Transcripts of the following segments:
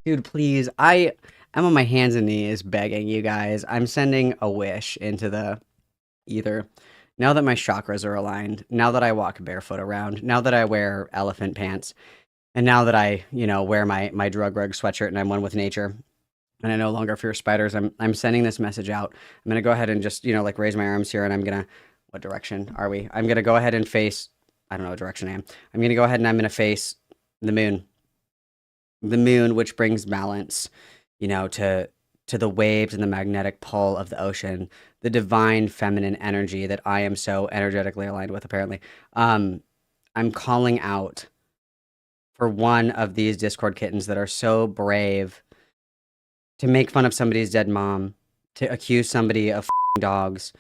Dude, please. I am on my hands and knees begging you guys. I'm sending a wish into the ether. Now that my chakras are aligned, now that I walk barefoot around, now that I wear elephant pants, and now that I, wear my drug rug sweatshirt and I'm one with nature, and I no longer fear spiders, I'm sending this message out. I'm gonna go ahead and just, like raise my arms here and I'm gonna what direction are we? I'm gonna go ahead and face I don't know what direction I am. I'm gonna go ahead and I'm gonna face the moon. The moon, which brings balance, to the waves and the magnetic pull of the ocean, the divine feminine energy that I am so energetically aligned with, apparently. Um, I'm calling out for one of these Discord kittens that are so brave to make fun of somebody's dead mom, to accuse somebody of dogs,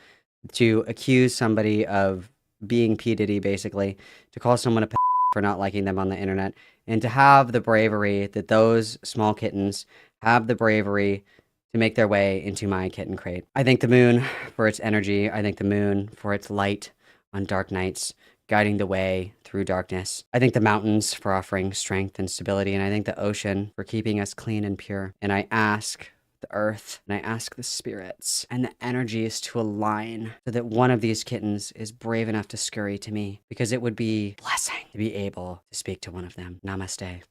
to accuse somebody of being P. Diddy, basically, to call someone a for not liking them on the internet, and to have the bravery that those small kittens have the bravery to make their way into my kitten crate. I thank the moon for its energy. I thank the moon for its light on dark nights, guiding the way through darkness. I thank the mountains for offering strength and stability, and I thank the ocean for keeping us clean and pure. And I ask the earth and I ask the spirits and the energies to align so that one of these kittens is brave enough to scurry to me, because it would be a blessing to be able to speak to one of them. Namaste.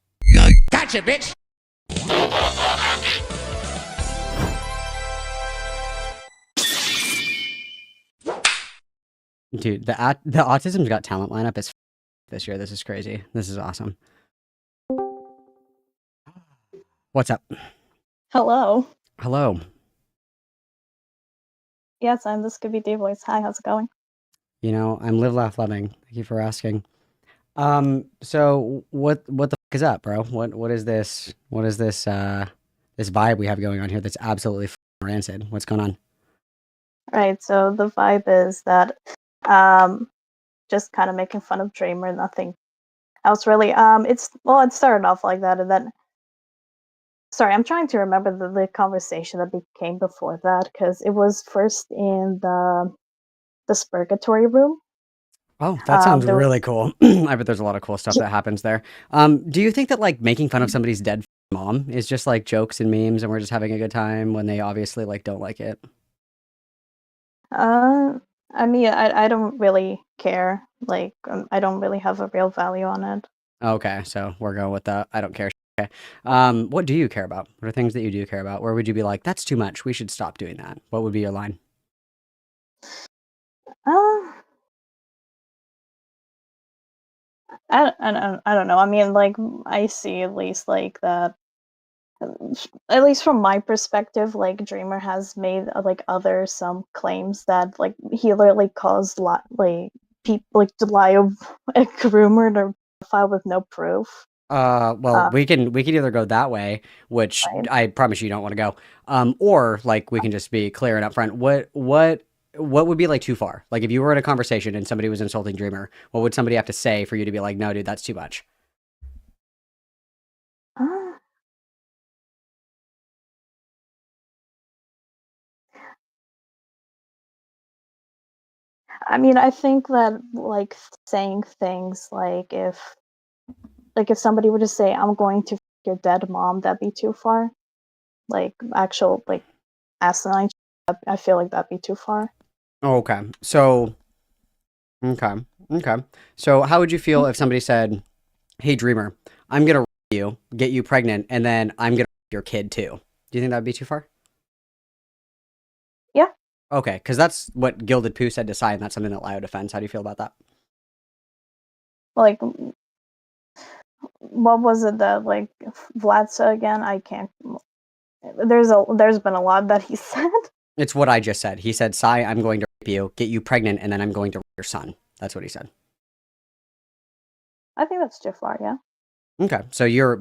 Gotcha, bitch! Dude, the Autism's Got Talent lineup is this year. This is crazy. This is awesome. What's up? Hello. Hello. Yes, I'm the Scooby Doo voice. Hi, how's it going? I'm live, laugh, loving. Thank you for asking. So what the is up, bro? What is this? What is this? This vibe we have going on here that's absolutely rancid. What's going on? Right, so the vibe is that um just kind of making fun of Dreamer, nothing else really. It started off like that, and then sorry, I'm trying to remember the conversation that became before that, because it was first in the Spurgatory room. Oh, that sounds There really cool. I bet there's a lot of cool stuff that happens there. Do you think that like making fun of somebody's dead mom is just like jokes and memes and we're just having a good time when they obviously like don't like it? uh I mean, I don't really care. Like, I don't really have a real value on it. Okay, so we're going with the I don't care. Okay. What do you care about? What are things that you do care about? Where would you be like, that's too much. We should stop doing that? What would be your line? Uh, I don't know. I mean, like, I see at least like that. At least from my perspective, like Dreamer has made like other some claims that like he literally caused like people like to lie of a rumored or file with no proof. Well, Uh, we can either go that way, which right. I promise you don't want to go. Or like we can just be clear and upfront. What would be like too far? Like if you were in a conversation and somebody was insulting Dreamer, what would somebody have to say for you to be like, no, dude, that's too much? Uh, I mean, I think that like saying things like if somebody were to say, "I'm going to f- your dead mom," that'd be too far. Like actual like asinine. I feel like that'd be too far. Okay. Okay. Okay. So how would you feel if somebody said, "Hey, Dreamer, I'm gonna you, get you pregnant, and then I'm gonna your kid too"? Do you think that'd be too far? Yeah. Okay, because that's what Gilded Pooh said to Sai, and that's something that Lio defends. How do you feel about that? Like, what was it that like Vlad said again? I can't. There's been a lot that he said. It's what I just said. He said, Sai, I'm going to rape you, get you pregnant, and then I'm going to rape your son. That's what he said. I think that's too far. Yeah. Okay, so you're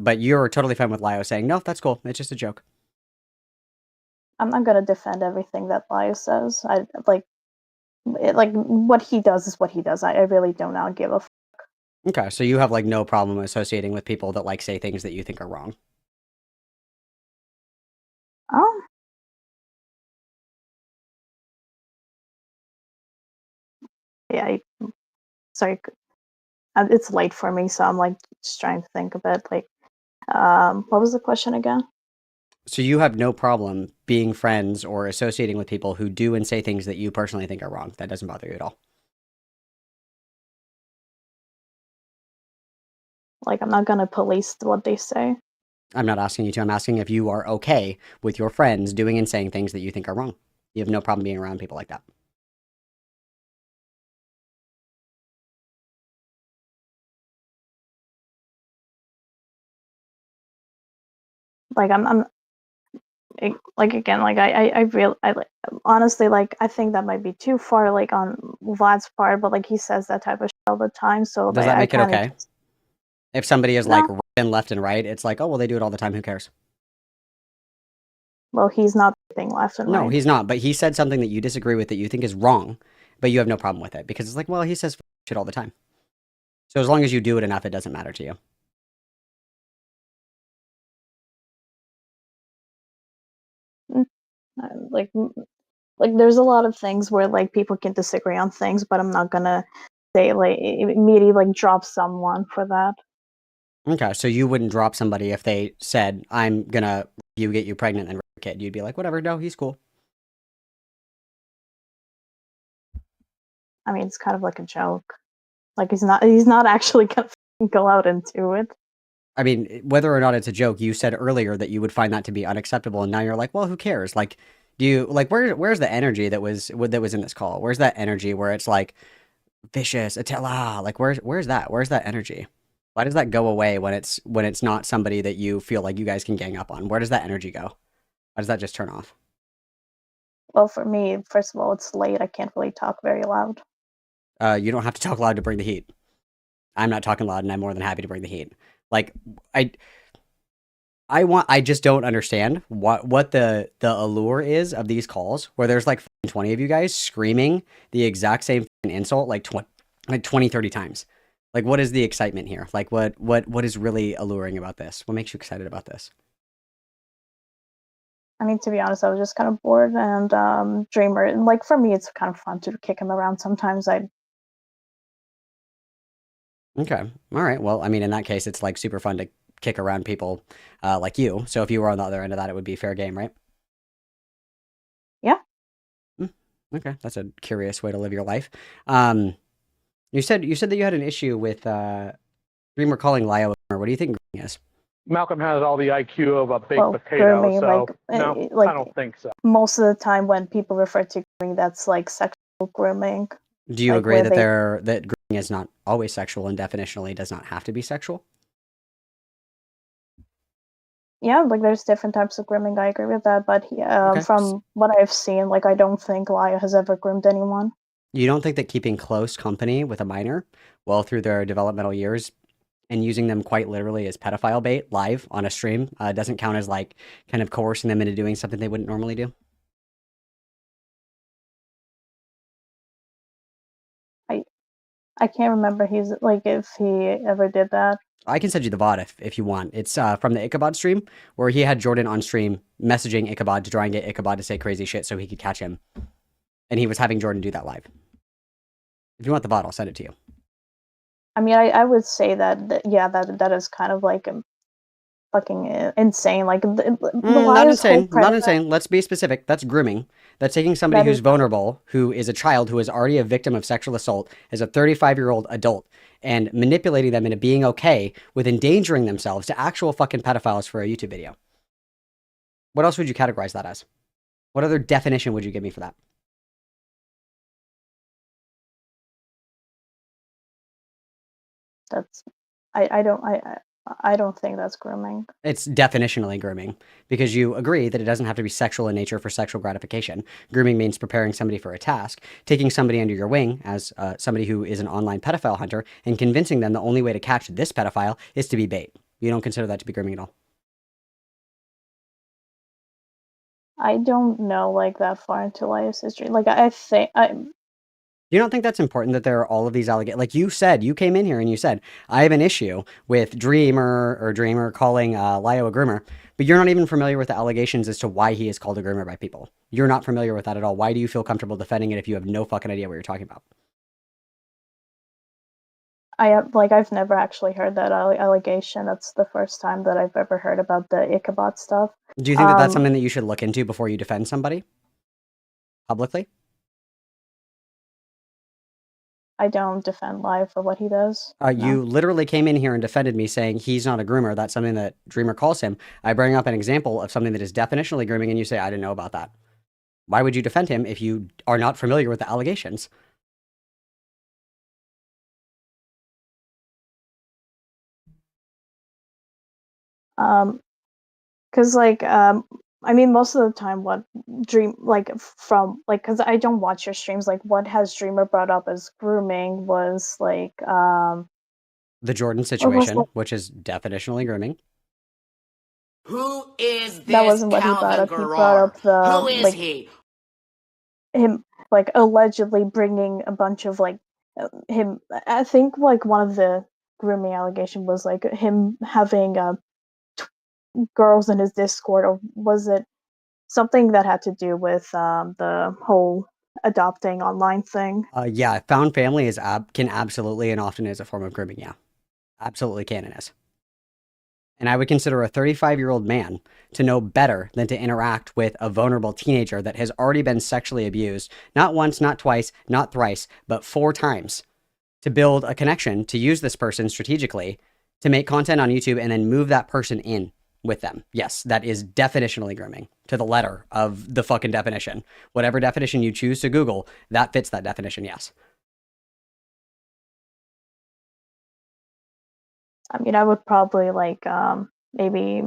totally fine with Lio saying, no, that's cool. It's just a joke. I'm not gonna defend everything that Lio says. I like what he does is what he does. I really do not give a. Okay, so you have like no problem associating with people that like say things that you think are wrong. Um. Yeah. Sorry. It's late for me, so I'm like just trying to think of it. Like, What was the question again? So you have no problem being friends or associating with people who do and say things that you personally think are wrong. That doesn't bother you at all. Like, I'm not gonna police what they say. I'm not asking you to. I'm asking if you are okay with your friends doing and saying things that you think are wrong. You have no problem being around people like that. Like, like again, like I honestly, like, I think that might be too far, like, on Vlad's part, but like he says that type of shit all the time, so Does like that I make it kind of okay? If somebody is like no. and left and right, it's like, oh, well, they do it all the time. Who cares? Well, he's not being left and No, right. he's not. But he said something that you disagree with that you think is wrong, but you have no problem with it because it's like, well, he says shit all the time. So as long as you do it enough, it doesn't matter to you. Mm, Like, there's a lot of things where like people can disagree on things, but I'm not gonna say like immediately like drop someone for that. Okay, so you wouldn't drop somebody if they said, I'm gonna you get you pregnant and rape a kid. You'd be like, whatever, no, he's cool. I mean, it's kind of like a joke. Like he's not actually gonna go out and do it. I mean, whether or not it's a joke, you said earlier that you would find that to be unacceptable, and now you're like, well, who cares? Like, do you like where's the energy that was in this call? Where's that energy where it's like vicious, Attila? Like, where's that? Where's that energy? Why does that go away when it's not somebody that you feel like you guys can gang up on? Where does that energy go? Why does that just turn off? Well, for me, first of all, it's late. I can't really talk very loud. You don't have to talk loud to bring the heat. I'm not talking loud, and I'm more than happy to bring the heat. Like, I I just don't understand what the allure is of these calls where there's like 20 of you guys screaming the exact same insult like 20 30 times. Like, what is the excitement here? Like, what is really alluring about this? What makes you excited about this? I mean, to be honest, I was just kind of bored, and Dreamer, and like for me, it's kind of fun to kick him around. Sometimes I Okay. All right. Well, I mean, in that case, it's like super fun to kick around people like you. So if you were on the other end of that, it would be fair game, right? yeah. Hmm. Okay. That's a curious way to live your life. Um, you said that you had an issue with Dreamer calling Lio. What do you think Grooming is? Malcolm has all the IQ of a baked Well, potato, grooming, so like no, like I don't think so. most of the time when people refer to grooming, that's like sexual grooming, Do you like agree where that they grooming is not always sexual and definitionally does not have to be sexual? yeah, like there's different types of grooming. I agree with that, but Okay. from what I've seen, like I don't think Laya has ever groomed anyone. You don't think that keeping close company with a minor well through their developmental years and using them quite literally as pedophile bait live on a stream doesn't count as like kind of coercing them into doing something they wouldn't normally do? I I can't remember he's like if he ever did that. I can send you the VOD if you want. It's from the Ichabod stream where he had Jordan on stream messaging Ichabod to try and get Ichabod to say crazy shit so he could catch him. And he was having Jordan do that live. If you want the VOD, I'll send it to you. I mean, I would say that yeah, that is kind of like fucking insane. Like the Not Laya's whole insane. Not premise insane. Let's be specific. That's grooming. That's taking somebody that who's is vulnerable, who is a child, who is already a victim of sexual assault, as a 35-year-old adult, and manipulating them into being okay with endangering themselves to actual fucking pedophiles for a YouTube video. What else would you categorize that as? What other definition would you give me for that? that's I don't think that's grooming. It's definitionally grooming because you agree that it doesn't have to be sexual in nature for sexual gratification. Grooming means preparing somebody for a task, taking somebody under your wing as somebody who is an online pedophile hunter, and convincing them the only way to catch this pedophile is to be bait. You don't consider that to be grooming at all. I don't know like that far into Laya's history. Like I think I You don't think that's important that there are all of these allegations? Like you said, you came in here and you said, I have an issue with Dreamer calling Lio a groomer, but you're not even familiar with the allegations as to why he is called a groomer by people. You're not familiar with that at all. Why do you feel comfortable defending it if you have no fucking idea what you're talking about? I've never actually heard that allegation. That's the first time that I've ever heard about the Ichabod stuff. Do you think that that's something that you should look into before you defend somebody publicly? I don't defend Lio for what he does. You literally came in here and defended me saying he's not a groomer. That's something that Dreamer calls him. I bring up an example of something that is definitionally grooming, and you say, I didn't know about that. Why would you defend him if you are not familiar with the allegations? Because I mean, most of the time, what because I don't watch your streams. Like, what has Dreamer brought up as grooming was like the Jordan situation, which is definitionally grooming. Who is this? That wasn't what he brought up. He brought up the Who is he? Him like allegedly bringing a bunch of him. I think like one of the grooming allegation was like him having girls in his Discord, or was it something that had to do with the whole adopting online thing? Yeah, found family can absolutely and often is a form of grooming. Yeah, absolutely can and is. And I would consider a 35-year-old man to know better than to interact with a vulnerable teenager that has already been sexually abused, not once, not twice, not thrice, but 4 times, to build a connection, to use this person strategically, to make content on YouTube and then move that person in with them. Yes, that is definitionally grooming to the letter of the fucking definition. Whatever definition you choose to Google, that fits that definition, yes. I mean, I would probably maybe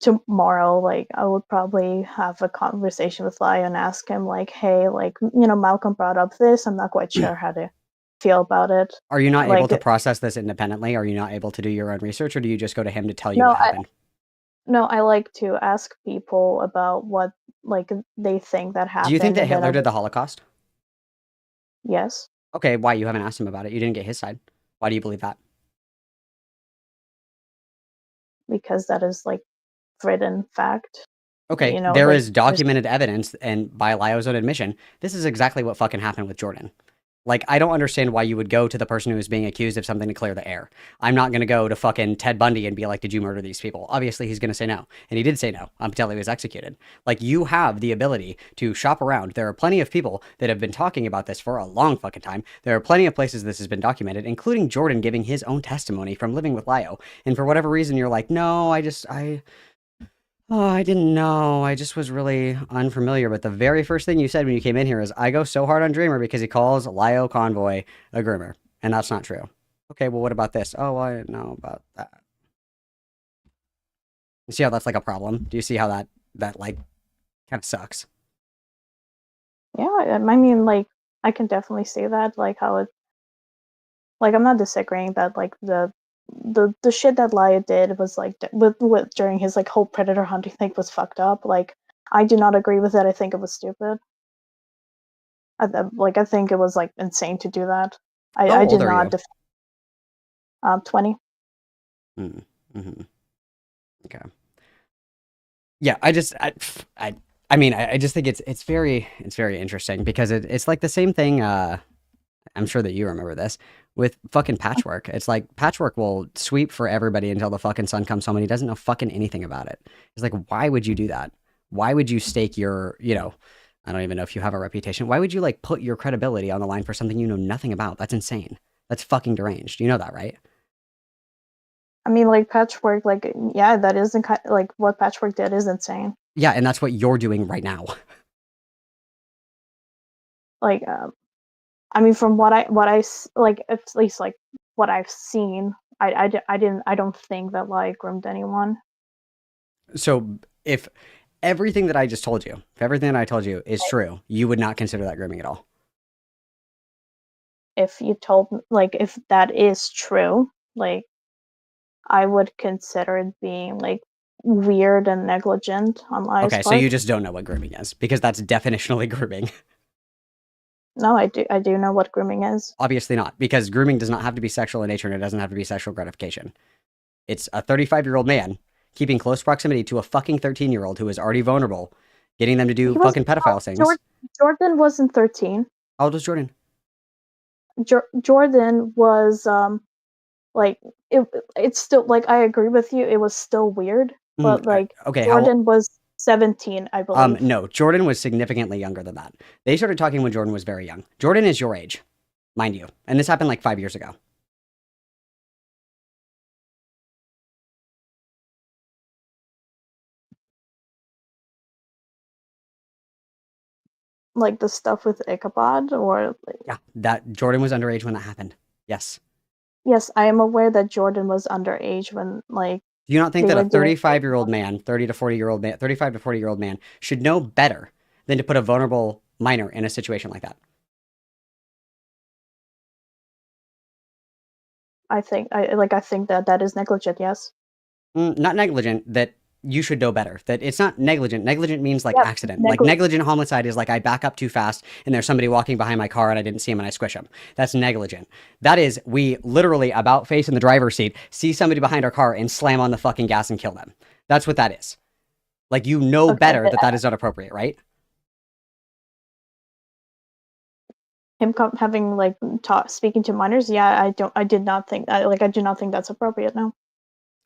tomorrow, I would probably have a conversation with Lio and ask him hey, Malcolm brought up this. I'm not quite sure how to feel about it. Are you not able to process this independently? Are you not able to do your own research, or do you just go to him to tell you what happened? I like to ask people about what they think that happened. Do you think that Hitler did the Holocaust? Yes. Okay, why? You haven't asked him about it. You didn't get his side. Why do you believe that? Because that is written fact. Okay, there is documented evidence, and by Lio's own admission, this is exactly what fucking happened with Jordan. I don't understand why you would go to the person who is being accused of something to clear the air. I'm not going to go to fucking Ted Bundy and be like, did you murder these people? Obviously, he's going to say no. And he did say no until he was executed. You have the ability to shop around. There are plenty of people that have been talking about this for a long fucking time. There are plenty of places this has been documented, including Jordan giving his own testimony from living with Lio. And for whatever reason, you're like, no, I didn't know. I just was really unfamiliar. But the very first thing you said when you came in here is, I go so hard on Dreamer because he calls Lio Convoy a groomer. And that's not true. Okay, well, what about this? Oh, well, I didn't know about that. You see how that's a problem? Do you see how that kind of sucks? Yeah, I mean, I can definitely see that. How it... I'm not disagreeing that, the shit that Lio did was with during his whole predator hunting thing was fucked up. I do not agree with that. I think it was stupid. I think it was insane to do that. I did not. 20. Mm-hmm. Okay. Yeah, I just think it's very interesting because it's the same thing. I'm sure that you remember this with fucking Patchwork. It's Patchwork will sweep for everybody until the fucking sun comes home and he doesn't know fucking anything about it. It's why would you do that? Why would you stake your, I don't even know if you have a reputation. Why would you put your credibility on the line for something you know nothing about? That's insane. That's fucking deranged. You know that, right? I mean, Patchwork, yeah, that isn't what Patchwork did is insane. Yeah, and that's what you're doing right now. I mean, from what I at least what I've seen, I don't think that groomed anyone. So if everything that I just told you, if everything that I told you is true, you would not consider that grooming at all. If you told if that is true, I would consider it being weird and negligent on Lio's part. Okay, so you just don't know what grooming is because that's definitionally grooming. No, I do know what grooming is. Obviously not, because grooming does not have to be sexual in nature and it doesn't have to be sexual gratification. It's a 35-year-old man keeping close proximity to a fucking 13-year-old who is already vulnerable, getting them to do fucking pedophile things. Jordan wasn't 13. How old was Jordan? Jordan was like it's still like I agree with you. It was still weird, but like Okay, Jordan was 17, I believe. no, Jordan was significantly younger than that. They started talking when Jordan was very young. Jordan is your age, mind you. And this happened like 5 years ago. Like the stuff with Ichabod, or like, Yeah, that Jordan was underage when that happened. Yes. yes, I am aware that Jordan was underage when like Do you not think they that a were doing 35-year-old man, 30 to 40-year-old man, 35 to 40-year-old man should know better than to put a vulnerable minor in a situation like that? I think that is negligent. Yes. Not negligent, that you should know better. That it's not negligent. Negligent means like Yeah, accident. Like negligent homicide is like I back up too fast and there's somebody walking behind my car and I didn't see him and I squish him. That's negligent. That is, we literally about face in the driver's seat, see somebody behind our car and slam on the fucking gas and kill them. That's what that is. Like you know Okay, better but that that is not appropriate, right? him having like speaking to minors, yeah, I do not think that's appropriate. No.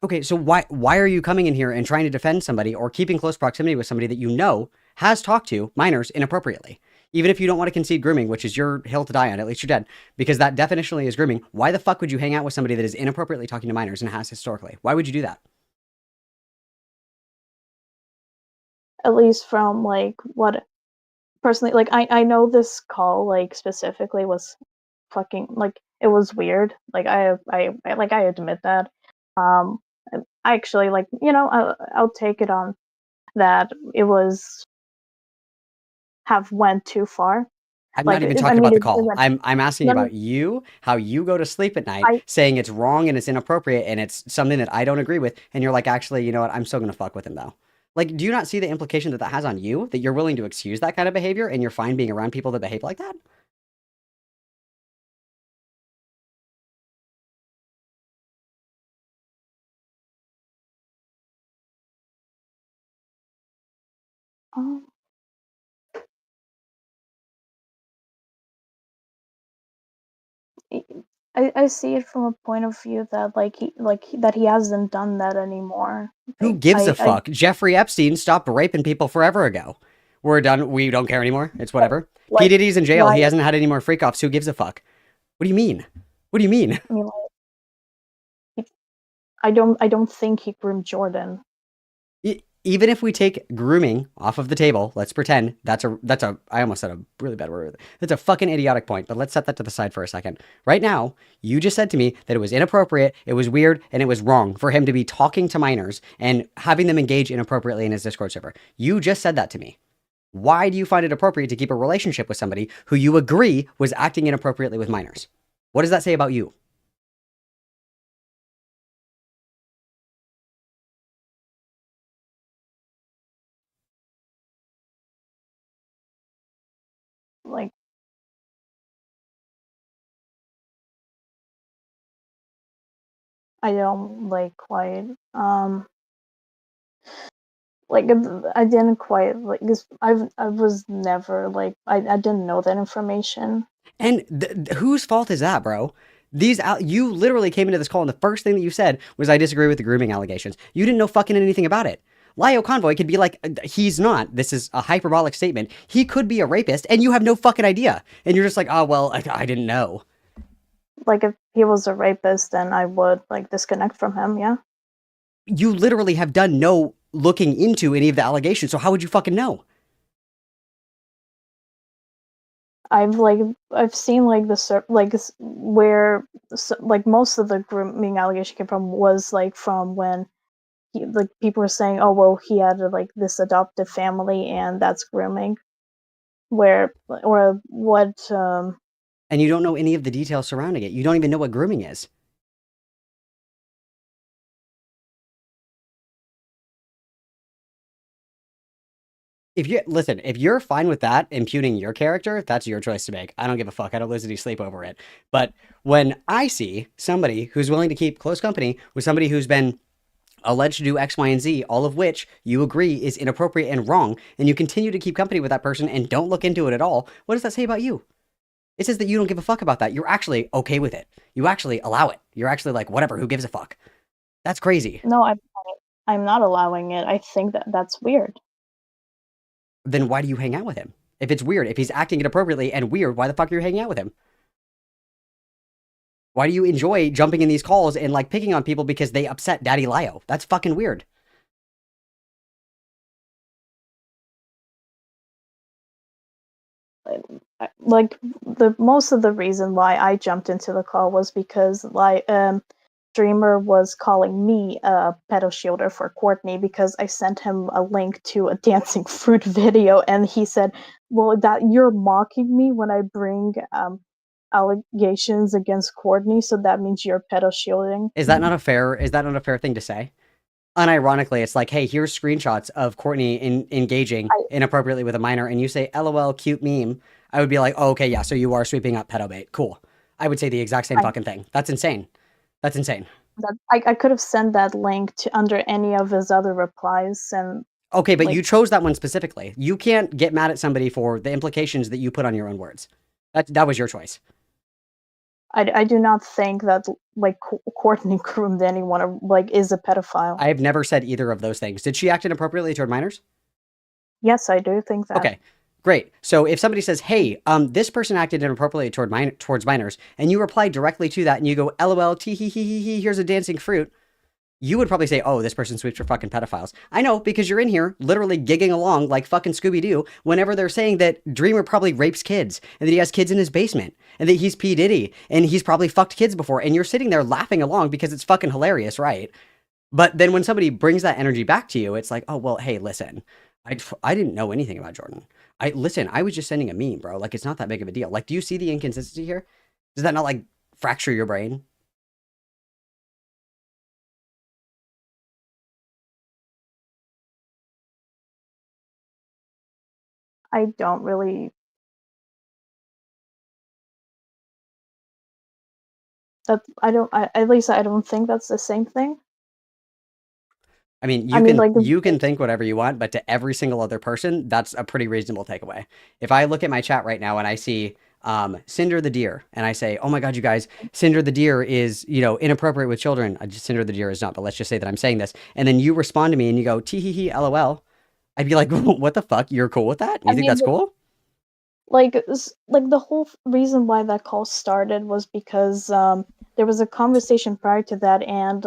Okay, so why are you coming in here and trying to defend somebody or keeping close proximity with somebody that you know has talked to minors inappropriately? Even if you don't want to concede grooming, which is your hill to die on, at least you're dead, because that definitionally is grooming. Why the fuck would you hang out with somebody that is inappropriately talking to minors and has historically? Why would you do that? At least from like what personally, like I know this call like specifically was fucking like it was weird. Like I admit that. Um, I actually like I'll take it on that it was have went too far. I'm Like not even I talking mean about the it call. went. I'm asking No, no, about you, how you go to sleep at night I saying it's wrong and it's inappropriate and it's something that I don't agree with, and you're like, actually, you know what? I'm still gonna fuck with him though. Like, do you not see the implication that that has on you? That you're willing to excuse that kind of behavior and you're fine being around people that behave like that? um, I see it from a point of view that that he hasn't done that anymore. Who Like gives a fuck? Jeffrey Epstein stopped raping people forever ago. We're done. We don't care anymore. It's whatever. P. like Diddy's in jail. why He hasn't had any more freak offs. Who gives a fuck? What do you mean? What do you mean? I mean I don't think he groomed Jordan. Even if we take grooming off of the table, let's pretend that's a I almost said a really bad word. That's a fucking idiotic point, but let's set that to the side for a second. Right now, you just said to me that it was inappropriate, it was weird, and it was wrong for him to be talking to minors and having them engage inappropriately in his Discord server. You just said that to me. Why do you find it appropriate to keep a relationship with somebody who you agree was acting inappropriately with minors? What does that say about you? Like I don't like quite like I didn't quite like this. I was never like I didn't know that information. And whose fault is that, bro? You literally came into this call and the first thing that you said was, I disagree with the grooming allegations. You didn't know fucking anything about it. Lio Convoy could be like, he's not. This is a hyperbolic statement. He could be a rapist and you have no fucking idea. And you're just like, oh, well, I didn't know. Like if he was a rapist, then I would like disconnect from him. Yeah. You literally have done no looking into any of the allegations. So how would you fucking know? I've seen like where like most of the grooming allegation came from was like from when like people were saying, oh well, he had like this adoptive family and that's grooming. Where or what And you don't know any of the details surrounding it. You don't even know what grooming is. If you're fine with that imputing your character, that's your choice to make. I don't give a fuck. I don't lose any sleep over it. But when I see somebody who's willing to keep close company with somebody who's been alleged to do X, Y, and Z, all of which you agree is inappropriate and wrong, and you continue to keep company with that person and don't look into it at all, what does that say about you? It says that you don't give a fuck about that. You're actually okay with it. You actually allow it. You're actually like, whatever, who gives a fuck? That's crazy. No, I'm not allowing it. I think that that's weird. Then why do you hang out with him? If it's weird, if he's acting inappropriately and weird, why the fuck are you hanging out with him? Why do you enjoy jumping in these calls and like picking on people because they upset Daddy Lio? That's fucking weird. Like the most of the reason why I jumped into the call was because like Dreamer was calling me a pedo shielder for Courtney because I sent him a link to a dancing fruit video, and he said, "Well, that you're mocking me when I bring allegations against Courtney, so that means you're pedo shielding." Is that not a fair thing to say? Unironically, it's like, hey, here's screenshots of Courtney engaging inappropriately with a minor, and you say, LOL, cute meme. I would be like, oh, okay, yeah, so you are sweeping up pedo bait. Cool. I would say the exact same fucking thing. That's insane. That's insane. I could have sent that link to under any of his other replies, and okay, but like, you chose that one specifically. You can't get mad at somebody for the implications that you put on your own words. That was your choice. I do not think that like Courtney groomed anyone or like is a pedophile. I have never said either of those things. Did she act inappropriately toward minors? Yes, I do think that. Okay, great. So if somebody says, hey, this person acted inappropriately towards minors, and you reply directly to that and you go, LOL, tee hee hee hee hee, here's a dancing fruit, you would probably say, oh, this person sweeps for fucking pedophiles. I know, because you're in here literally gigging along like fucking Scooby-Doo whenever they're saying that Dreamer probably rapes kids and that he has kids in his basement and that he's P. Diddy and he's probably fucked kids before. And you're sitting there laughing along because it's fucking hilarious, right? But then when somebody brings that energy back to you, it's like, oh, well, hey, listen, I didn't know anything about Jordan. I was just sending a meme, bro. Like, it's not that big of a deal. Like, do you see the inconsistency here? Does that not like fracture your brain? I don't really. At least I don't think that's the same thing. I mean, you can think whatever you want, but to every single other person, that's a pretty reasonable takeaway. If I look at my chat right now and I see Cinder the Deer, and I say, oh my God, you guys, Cinder the Deer is, inappropriate with children. Cinder the Deer is not, but let's just say that I'm saying this. And then you respond to me and you go, tee hee hee, LOL. I'd be like, what the fuck? You're cool with that? You think that's cool? Like the whole reason why that call started was because there was a conversation prior to that, and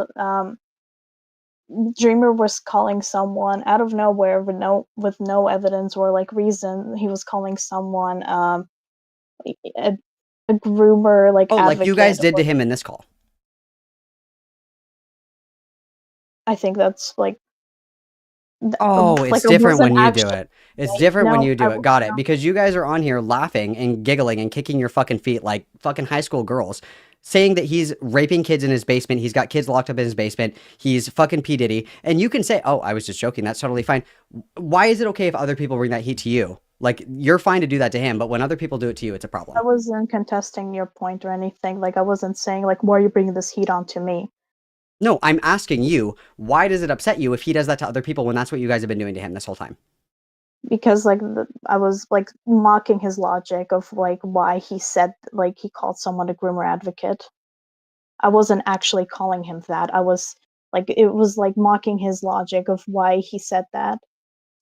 Dreamer was calling someone out of nowhere with no evidence or like reason. He was calling someone a groomer, like like you guys did to him in this call. I think that's like. Oh, it's different when you do it. It's different when you do it. Got it. Because you guys are on here laughing and giggling and kicking your fucking feet like fucking high school girls, saying that he's raping kids in his basement. He's got kids locked up in his basement. He's fucking P. Diddy. And you can say, oh, I was just joking. That's totally fine. Why is it okay if other people bring that heat to you? Like, you're fine to do that to him, but when other people do it to you, it's a problem. I wasn't contesting your point or anything. Like, I wasn't saying, like, why are you bringing this heat onto me? No, I'm asking you, why does it upset you if he does that to other people when that's what you guys have been doing to him this whole time? Because, like, I was, like, mocking his logic of, like, why he said, like, he called someone a groomer advocate. I wasn't actually calling him that. I was, like, it was, like, mocking his logic of why he said that.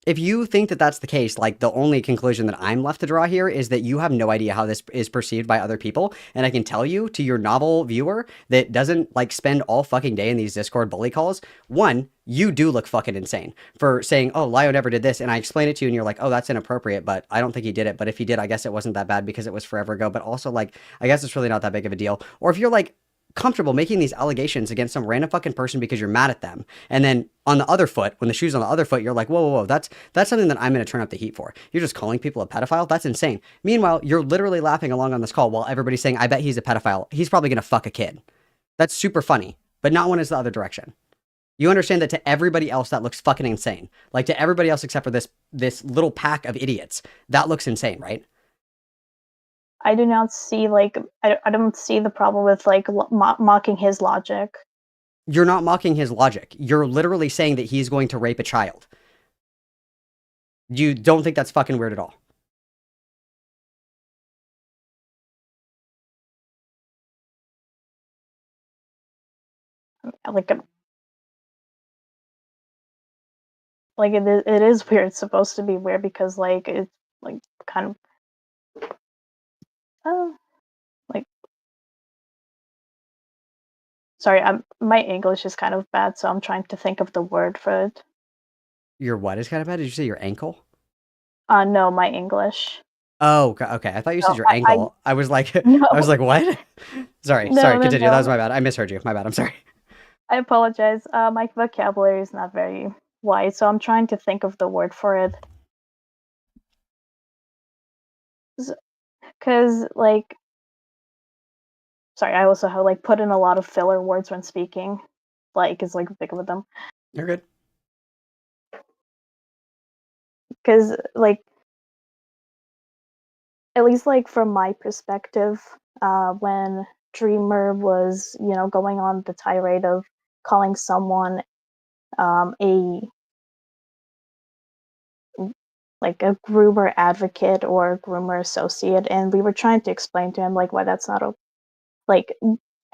If you think that that's the case, like, the only conclusion that I'm left to draw here is that you have no idea how this is perceived by other people. And I can tell you, to your novel viewer that doesn't, like, spend all fucking day in these Discord bully calls, one, you do look fucking insane for saying, oh, Lio never did this. And I explain it to you and you're like, oh, that's inappropriate, but I don't think he did it. But if he did, I guess it wasn't that bad because it was forever ago. But also, like, I guess it's really not that big of a deal. Or if you're like, comfortable making these allegations against some random fucking person because you're mad at them, and then on the other foot, when the shoe's on the other foot, you're like, whoa, that's something that I'm going to turn up the heat for. You're just calling people a pedophile? That's insane. Meanwhile, you're literally laughing along on this call while everybody's saying, I bet he's a pedophile. He's probably going to fuck a kid. That's super funny, but not when it's the other direction. You understand that to everybody else that looks fucking insane. Like, to everybody else except for this little pack of idiots, that looks insane, right? I do not see, like, I don't see the problem with, like, mocking his logic. You're not mocking his logic. You're literally saying that he's going to rape a child. You don't think that's fucking weird at all? like it is weird. It's supposed to be weird because like it's like kind of like sorry, my English is kind of bad, so I'm trying to think of the word for it. Your what is kind of bad? Did you say your ankle? No, my English. Oh, okay. I thought you said No, your ankle. I was like, no, I was like, what? Sorry, no, continue. That was no. my bad. I misheard you. My bad. I'm sorry. I apologize. My vocabulary is not very wide, so I'm trying to think of the word for it. Because, like, sorry, I also have like put in a lot of filler words when speaking. Like, is like big with them. You're good. Because, like, at least like from my perspective, when Dreamer was, going on the tirade of calling someone a like a groomer advocate or groomer associate, and we were trying to explain to him like why that's not like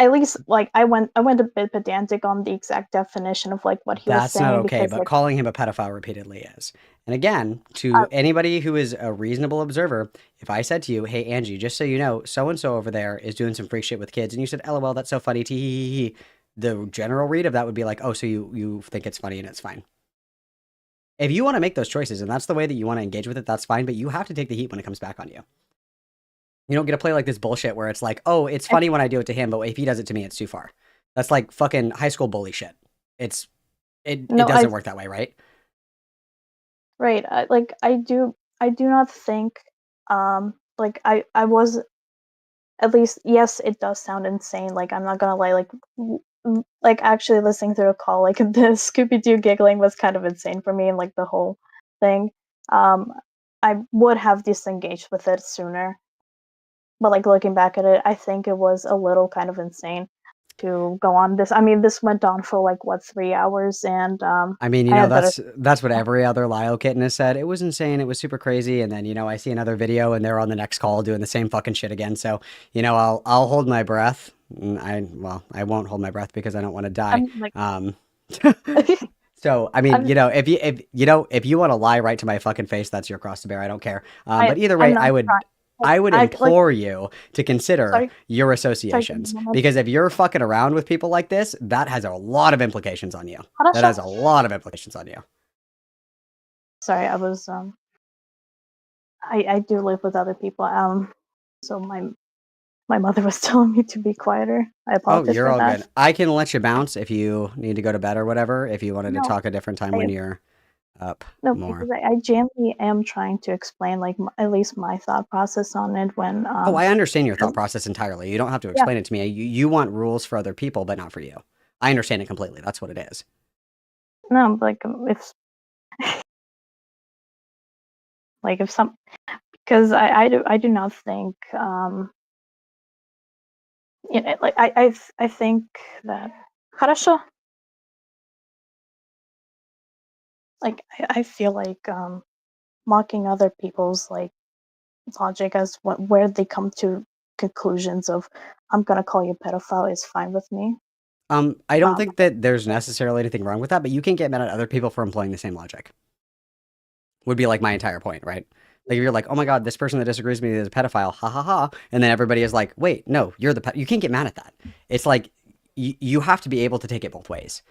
at least like I went a bit pedantic on the exact definition of like what he was That's not saying okay, because but like calling him a pedophile repeatedly is. And again, to anybody who is a reasonable observer, if I said to you, "Hey Angie, just so you know, so and so over there is doing some freak shit with kids," and you said, "LOL, that's so funny," tee hee hee, the general read of that would be like, "Oh, so you think it's funny and it's fine." If you want to make those choices and that's the way that you want to engage with it, that's fine, but you have to take the heat when it comes back on you. You don't get to play like this bullshit where it's like, "Oh, it's funny when I do it to him, but if he does it to me, it's too far." That's like fucking high school bully shit. It doesn't work that way, right? right. I do not think like I was at least yes, it does sound insane. Like I'm not gonna lie, like actually listening through a call, like the Scooby Doo giggling was kind of insane for me, and like the whole thing. I would have disengaged with it sooner, but like looking back at it, I think it was a little kind of insane to go on this. I mean, this went on for like what 3 hours, and I mean, I had better. that's what every other Lio kitten has said. It was insane. It was super crazy. And then, I see another video and they're on the next call doing the same fucking shit again. So, I'll hold my breath. I won't hold my breath because I don't want to die. I'm like, So, I mean, I'm, if you want to lie right to my fucking face, that's your cross to bear. I don't care. But either I'm way, not trying. I would implore you to consider Sorry. your associations because if you're fucking around with people like this, that has a lot of implications on you. That has a lot of implications on you. Sorry, I was I do live with other people. So my mother was telling me to be quieter. I Oh, apologize you're for all that. good. I can let you bounce if you need to go to bed or whatever. If you wanted to No, talk a different time when you're up no, more. because I genuinely am trying to explain like at least my thought process on it when Oh, I understand your thought process entirely. You don't have to yeah. explain it to me. You want rules for other people, but not for you. I understand it completely. That's what it is. No, like if like if some because I do not think like I think that хорошо. Like I feel like mocking other people's like logic as where they come to conclusions of I'm gonna call you pedophile is fine with me. I don't think that there's necessarily anything wrong with that, but you can get mad at other people for employing the same logic. Would be like my entire point, right? Like if you're like, oh my god, this person that disagrees with me is a pedophile, ha ha ha, and then everybody is like, wait, no, you're the you can't get mad at that. It's like you have to be able to take it both ways.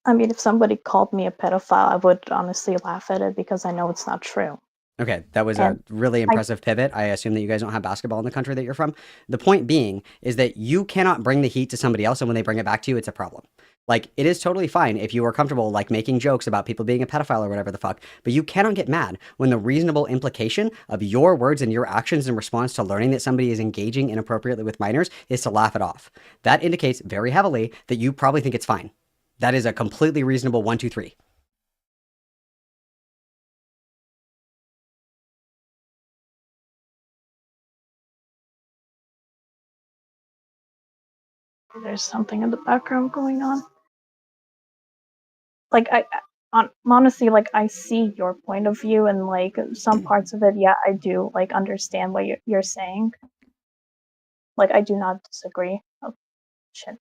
I mean, if somebody called me a pedophile, I would honestly laugh at it because I know it's not true. Okay, that was And a really impressive pivot. I assume that you guys don't have basketball in the country that you're from. The point being is that you cannot bring the heat to somebody else, and when they bring it back to you, it's a problem. Like, it is totally fine if you are comfortable, like, making jokes about people being a pedophile or whatever the fuck, but you cannot get mad when the reasonable implication of your words and your actions in response to learning that somebody is engaging inappropriately with minors is to laugh it off. That indicates very heavily that you probably think it's fine. That is a completely reasonable 1, 2, 3. there's something in the background going on. Like honestly, like I see your point of view, and like some parts of it, yeah, I do like understand what you're saying. Like, I do not disagree. Oh, shit.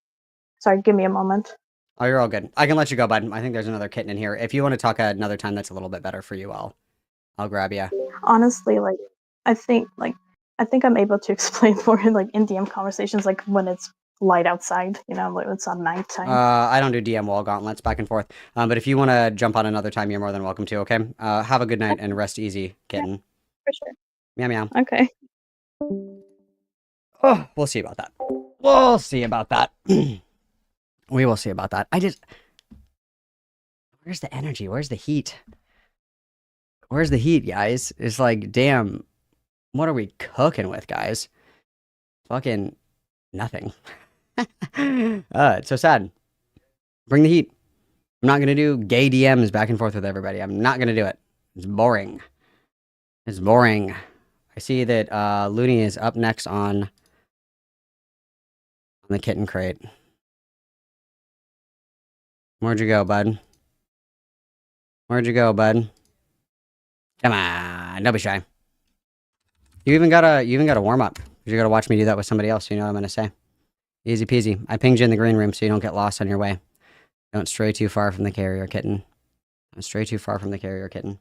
Sorry, give me a moment. Oh, you're all good. I can let you go, bud. I think there's another kitten in here. If you want to talk another time that's a little bit better for you, I'll grab you. Honestly, like, I think I'm able to explain more in like in DM conversations, like when it's light outside, you know, like it's on nighttime. I don't do DM wall gauntlets back and forth. But if you want to jump on another time, you're more than welcome to. Okay. Have a good night and rest easy, kitten. For sure. Meow meow. Okay. Oh, we'll see about that. We'll see about that. We will see about that. Where's the energy? Where's the heat? Where's the heat, guys? It's like, damn, what are we cooking with, guys? Fucking nothing. It's so sad. Bring the heat. I'm not gonna do gay DMs back and forth with everybody. I'm not gonna do it. It's boring. It's boring. I see that Looney is up next on the kitten crate. Where'd you go, bud? Where'd you go, bud? Come on, don't be shy. You even got a warm up. You gotta watch me do that with somebody else. You know what I'm gonna say. Easy peasy. I pinged you in the green room so you don't get lost on your way. Don't stray too far from the carrier kitten. Don't stray too far from the carrier kitten.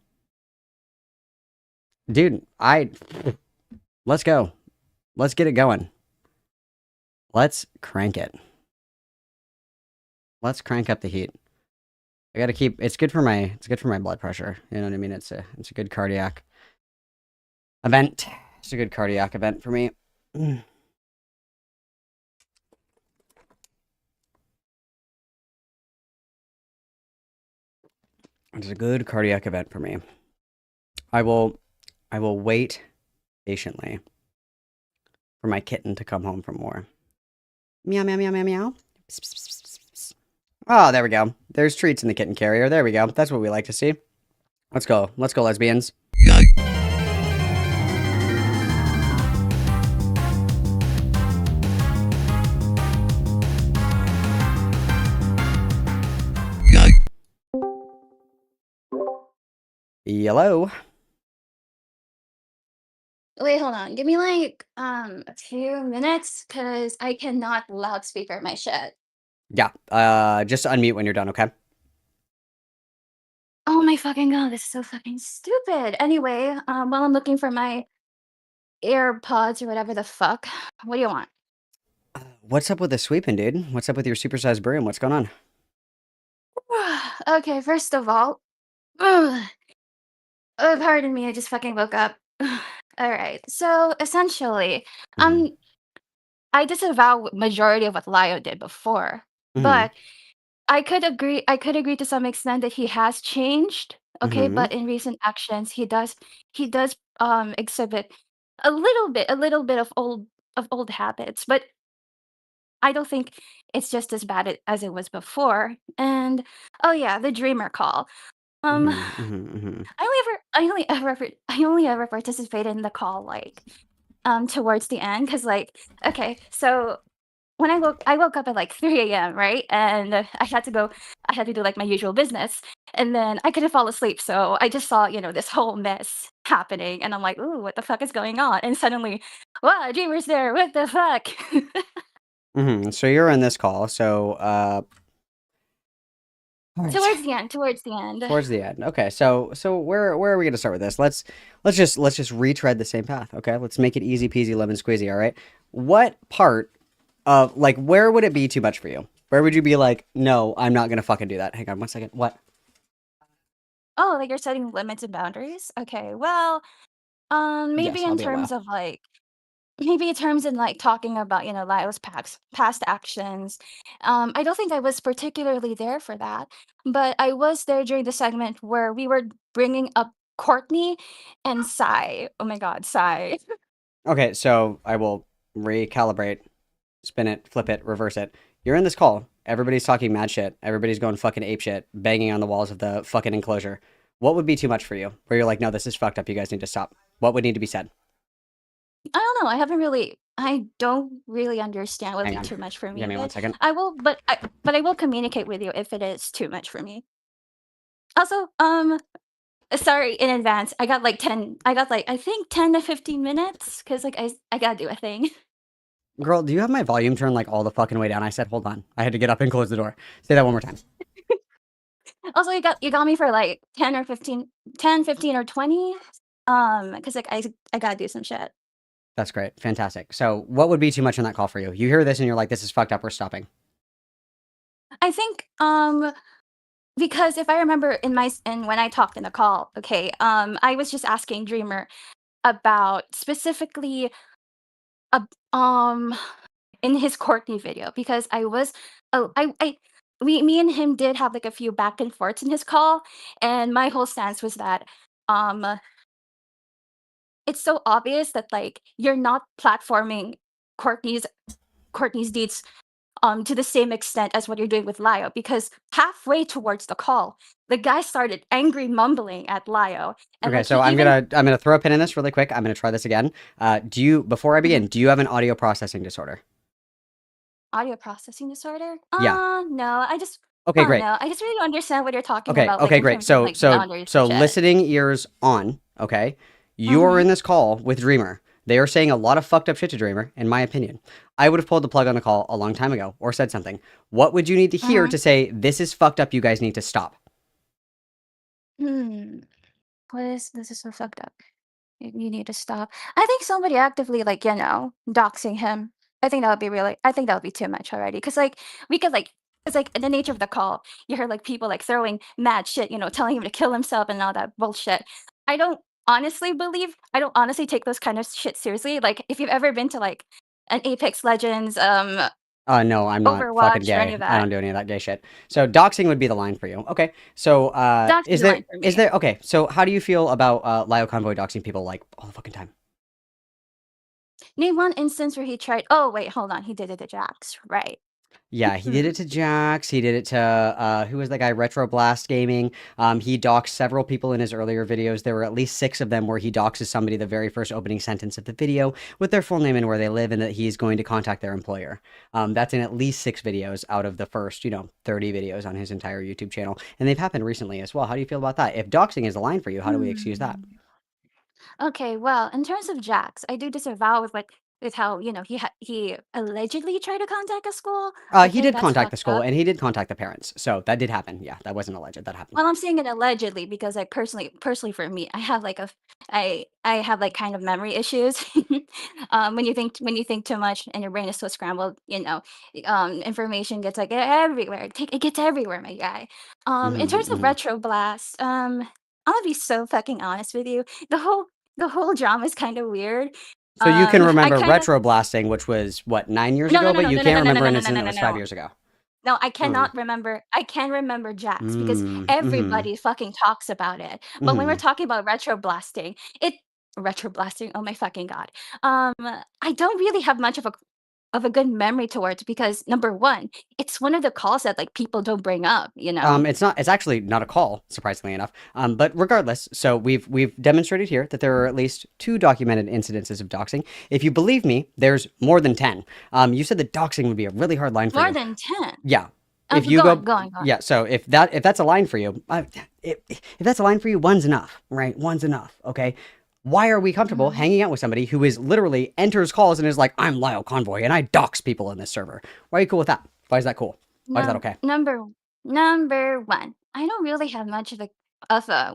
Dude, let's go. Let's get it going. Let's crank it. Let's crank up the heat. I gotta keep. It's good for my blood pressure. You know what I mean? It's a good cardiac event. It's a good cardiac event for me. It's a good cardiac event for me. I will wait patiently for my kitten to come home from war. Meow meow meow meow meow. Psst, psst, psst, psst, psst. Oh, there we go. There's treats in the kitten carrier. There we go. That's what we like to see. Let's go. Let's go, lesbians. Hello. Wait, hold on. Give me like a few minutes because I cannot loudspeaker my shit. Yeah. Just unmute when you're done, okay? Oh my fucking god, this is so fucking stupid. Anyway, while I'm looking for my AirPods or whatever the fuck, what do you want? What's up with the sweeping, dude? What's up with your supersized broom? What's going on? Okay, first of all, pardon me, I just fucking woke up. All right, so essentially, Mhm. I disavow majority of what Lio did before, Mhm. but I could agree to some extent that he has changed, okay, Mhm. but in recent actions, he does exhibit a little bit of old habits, but I don't think it's just as bad as it was before. And oh yeah, the dreamer call. Um, Mhm. Mhm. Mhm. I only ever participated in the call like towards the end because like okay, so when I woke up at like 3 a.m., right? And I had to do like my usual business. And then I couldn't fall asleep. So I just saw, this whole mess happening. And I'm like, ooh, what the fuck is going on? And suddenly, wow, Dreamer's there. What the fuck? Mhm. So you're in this call. So all right. Towards the end. Towards the end. Okay. So where are we gonna start with this? Let's just retread the same path. Okay. Let's make it easy peasy lemon squeezy. All right. What part of like where would it be too much for you? Where would you be like, no, I'm not gonna fucking do that? Hang on one second. What? Oh, like you're setting limits and boundaries? Okay, well, maybe Yes, I'll in be a terms wow. of like maybe in terms in like talking about, Lyle's past actions. I don't think I was particularly there for that, but I was there during the segment where we were bringing up Courtney and Sai. Oh my God, Sai. Okay. So I will recalibrate, spin it, flip it, reverse it. You're in this call. Everybody's talking mad shit. Everybody's going fucking ape shit, banging on the walls of the fucking enclosure. What would be too much for you? Where you're like, no, this is fucked up. You guys need to stop. What would need to be said? I don't know. I don't really understand what would Hang be on. too much for Give me, me one but second. I will communicate with you if it is too much for me. Also, sorry in advance. I got like I think 10 to 15 minutes because like I gotta do a thing. Girl, do you have my volume turned like all the fucking way down? I said, hold on. I had to get up and close the door. Say that one more time. Also, you got me for like 10 or 15, 10, 15 or 20. Because like I gotta do some shit. That's great. Fantastic. So what would be too much on that call for you? You hear this and you're like, this is fucked up. We're stopping. I think because if I remember in when I talked in the call, okay, I was just asking Dreamer about specifically in his Courtney video because I was I me and him did have like a few back and forths in his call, and my whole stance was that um it's so obvious that like you're not platforming Courtney's deeds to the same extent as what you're doing with Lio, because halfway towards the call, the guy started angry mumbling at Lio. And Okay, like so he I'm even gonna throw a pin in this really quick. I'm gonna try this again. Before I begin, do you have an audio processing disorder? audio processing disorder? Yeah. No, I just Okay, oh great. no, I just really don't understand what you're talking Okay, about, like okay, in great. terms of like boundaries So and shit. listening ears on, okay? You're Mhm. in this call with Dreamer. They are saying a lot of fucked up shit to Dreamer, in my opinion. I would have pulled the plug on the call a long time ago or said something. What would you need to hear Mhm. to say, this is fucked up, you guys need to stop? Hmm. This is so fucked up. You need to stop. I think somebody actively like, doxing him. I think that would be too much already. Cause like we could like it's like in the nature of the call, you hear like people like throwing mad shit, telling him to kill himself and all that bullshit. I don't I don't honestly take those kind of shit seriously. Like if you've ever been to like an Apex Legends, No, I'm not fucking Overwatch or any gay. of I that, don't do any of that gay shit. So doxing would be the line for you. Okay. So that's the line for me. okay, so how do you feel about Lio Convoy doxing people like all the fucking time? Name one instance where he tried. Oh wait, hold on. He did it to Jax, right? Yeah, he Hmm. did it to Jax. He did it to who was the guy? Retro Blast Gaming. He doxed several people in his earlier videos. There were at least 6 of them where he doxes somebody the very first opening sentence of the video with their full name and where they live, and that he's going to contact their employer. That's in at least 6 videos out of the first, 30 videos on his entire YouTube channel, and they've happened recently as well. How do you feel about that? If doxing is a line for you, how do we excuse that? Hmm. Okay, well, in terms of Jax, I do disavow with how he allegedly tried to contact a school. He Okay, did that's contact the fucked school, up. and he did contact the parents, so that did happen. Yeah, that wasn't alleged. That happened. Well, I'm saying it allegedly because like personally for me, I have like I have like kind of memory issues. When you think too much and your brain is so scrambled, information gets like everywhere. It gets everywhere, my guy. In Hmm terms of hmm retro blast, I'm gonna be so fucking honest with you. The whole drama is kind of weird. So you can I remember kind of retro blasting, which was what, 9 years no no ago, no but no you no no can't no no no remember an no no incident no that no was 5 no. years ago. No, I Mm, cannot remember. I can remember Jax because mhm, everybody fucking talks about it. But when we're mhm. talking about retro blasting, oh my fucking god. Um, I don't really have much of a good memory towards because number one, it's one of the calls that like people don't bring up, you know? It's actually not a call, surprisingly enough. But regardless, so we've demonstrated here that there are at least 2 documented incidences of doxing. If you believe me, there's more than 10. You said that doxing would be a really hard line for More you. than 10. Yeah. If you Go on, go, go on, go on. yeah. So if that's a line for you, if that's a line for you, one's enough, right? One's enough. Okay. Why are we comfortable Mhm. hanging out with somebody who is literally enters calls and is like, I'm Lio Convoy and I dox people in this server? Why are you cool with that? Why is that cool? Why is that Num okay? number 1, I don't really have much of a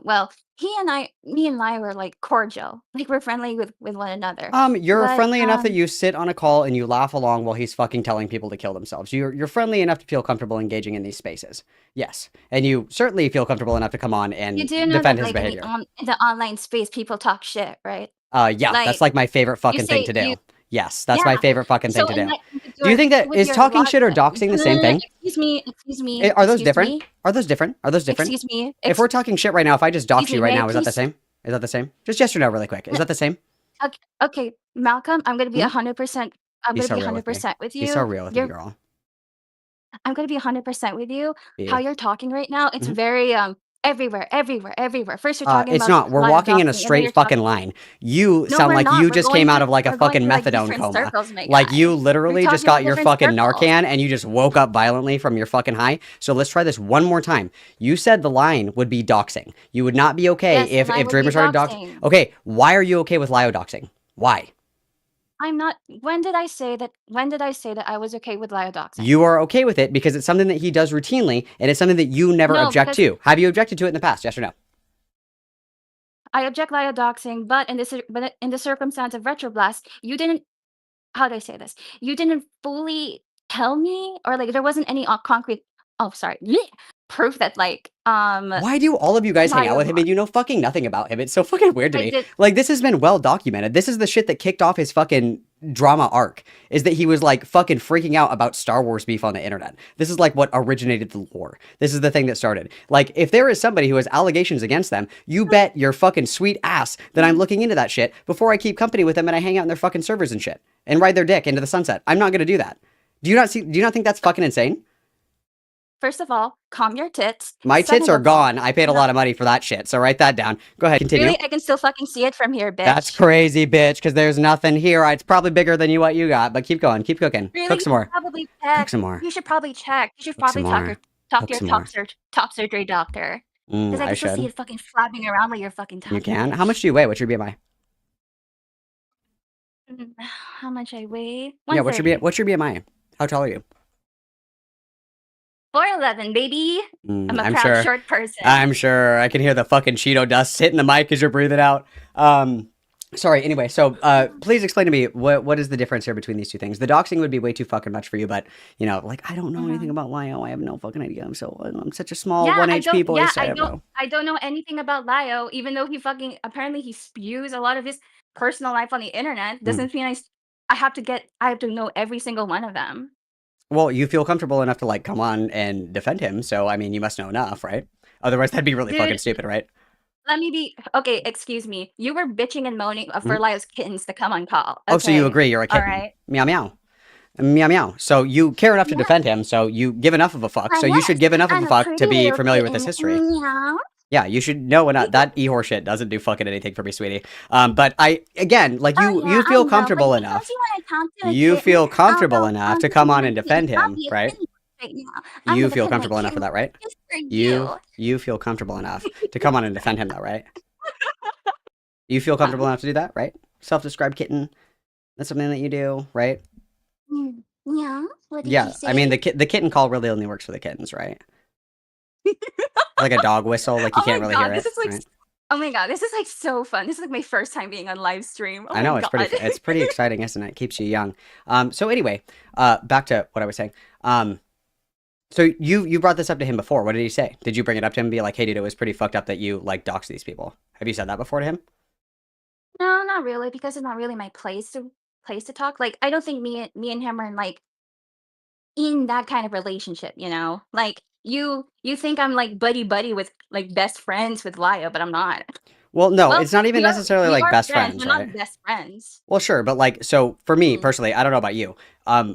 well, me and I were, like, cordial, like, we're friendly with one another, You're but, friendly enough that you sit on a call and you laugh along while he's fucking telling people to kill themselves. You're friendly enough to feel comfortable engaging in these spaces. Yes. And you certainly feel comfortable enough to come on you and do know defend that, his like, behavior. in the online space, people talk shit, right? Yeah, that's Like, like my favorite you fucking thing say to you do. Yes, that's my yeah, favorite fucking thing so to in do. that Do you think that with is your talking shit or logic doxing the same thing? Are those excuse different? me, Are those different? Are those different? excuse me, If we're talking shit right now, if I just dox you right may I now, is that the please same? Is that the same? Just yes or no, really quick. Is that the same? okay, Malcolm, Hmm? 100%. I'm Be gonna so be real with me. 100% with Be so you. real with me, You're girl. I'm gonna be 100% with you. How Be. you're talking right now, it's Mhm. very everywhere, everywhere, everywhere. First, you're talking It's about not. We're live walking in a doxing, and then straight you're fucking talking. line. You No, sound we're like not. you just came out of like a We're going fucking through like methadone different coma. circles, my Like you guy. We're literally just talking got about your different fucking circles. Narcan and you just woke up violently from your fucking high. So let's try this one more time. You said the line would be doxing. You would not be okay Yes, the line if would be Dreamer started doxing. doxing. Okay, why are you okay with Lio doxing? Why? I'm not. When did I say that? When did I say that I was okay with Lio doxing? You are okay with it because it's something that he does routinely, and it's something that you never No, object because to. Have you objected to it in the past? Yes or no? I object Lio doxing, but in the circumstance of retroblast, you didn't. How do I say this? You didn't fully tell me, or like there wasn't any concrete. Oh, sorry. Proof that Why do all of you guys hang out Lio with him and you know fucking nothing about him? It's so fucking weird to I me. did. Like, this has been well documented. This is the shit that kicked off his fucking drama arc, is that he was like fucking freaking out about Star Wars beef on the internet. This is like what originated the lore. This is the thing that started. Like, if there is somebody who has allegations against them, you bet your fucking sweet ass that I'm looking into that shit before I keep company with them and I hang out in their fucking servers and shit and ride their dick into the sunset. I'm not gonna do that. Do you not think that's fucking insane? First of all, calm your tits. My tits Second are of all, gone. I paid a lot of money for that shit, so write that down. Go ahead, continue. really, I can still fucking see it from here, bitch. That's crazy, bitch, because there's nothing here. It's probably bigger than what you got, but keep going. Keep cooking. Really, Cook some more. Probably Cook check. some more. You should probably check. You should Cook some probably more. talk Cook to some your more. top surgery doctor. Because I I can still see should. it fucking flapping around while you're fucking talking. You can? bitch. How much do you weigh? What's your BMI? How much I weigh? Yeah, 130. what's your BMI? How tall are you? 4'11", baby. I'm a I'm proud sure. short person. I'm sure. I can hear the fucking Cheeto dust hitting the mic as you're breathing out. Sorry, anyway, so please explain to me what is the difference here between these two things? The doxing would be way too fucking much for you, but you know, like I don't know anything about Lio. I have no fucking idea. I'm such a small Yeah, 1 I HP don't. boy, Yeah, so I don't know. I don't know anything about Lio, even though he fucking apparently he spews a lot of his personal life on the internet. Doesn't mean I have to know every single one of them. Well, you feel comfortable enough to like come on and defend him, so I mean, you must know enough, right? Otherwise, that'd be really fucking Dude, stupid, right? let me be okay. Excuse me. You were bitching and moaning for Lio's kittens to come on call. Oh, so you Okay, agree? You're a all kitten. right. Meow meow. Meow meow. So you care enough to Yeah. defend him, so you give enough of a fuck. So you Yes, should give enough of I'm a a fuck to pretty be little familiar with his kitten. history. Meow. Yeah, you should know enough. That e-horse shit doesn't do fucking anything for me, sweetie. But again, like Oh you yeah, feel I know, comfortable but enough. because you want to talk to a You kitten, feel I'll comfortable go enough to to come on my and kitten. defend I'll him, be a right? kitten right now. I'm You gonna feel put my comfortable enough for kitten that, right? just for you. You feel comfortable enough to come on and defend him, though, right? You feel comfortable enough to do that, right? Self-described kitten. That's something that you do, right? Yeah. What did Yeah, you say? I mean the kitten call really only works for the kittens, right? Like a dog whistle, like you Oh can't my really god, hear this it, is like right? oh my god, this is like so fun. This is like my first time being on live stream. Oh I know my god. it's pretty exciting, isn't it? Keeps you young. So anyway, back to what I was saying. So you brought this up to him before. What did he say? Did you bring it up to him and be like, "Hey, dude, it was pretty fucked up that you like dox these people"? Have you said that before to him? No, not really, because it's not really my place to talk. Like I don't think me and him are in that kind of relationship, you know? Like you think I'm like buddy buddy with like best friends with Lio, but I'm not. Well, no, Well, it's not even necessarily we like are best friends, friends, we're right? not best friends. Well, sure, but like, so for me Mm. personally, I don't know about you.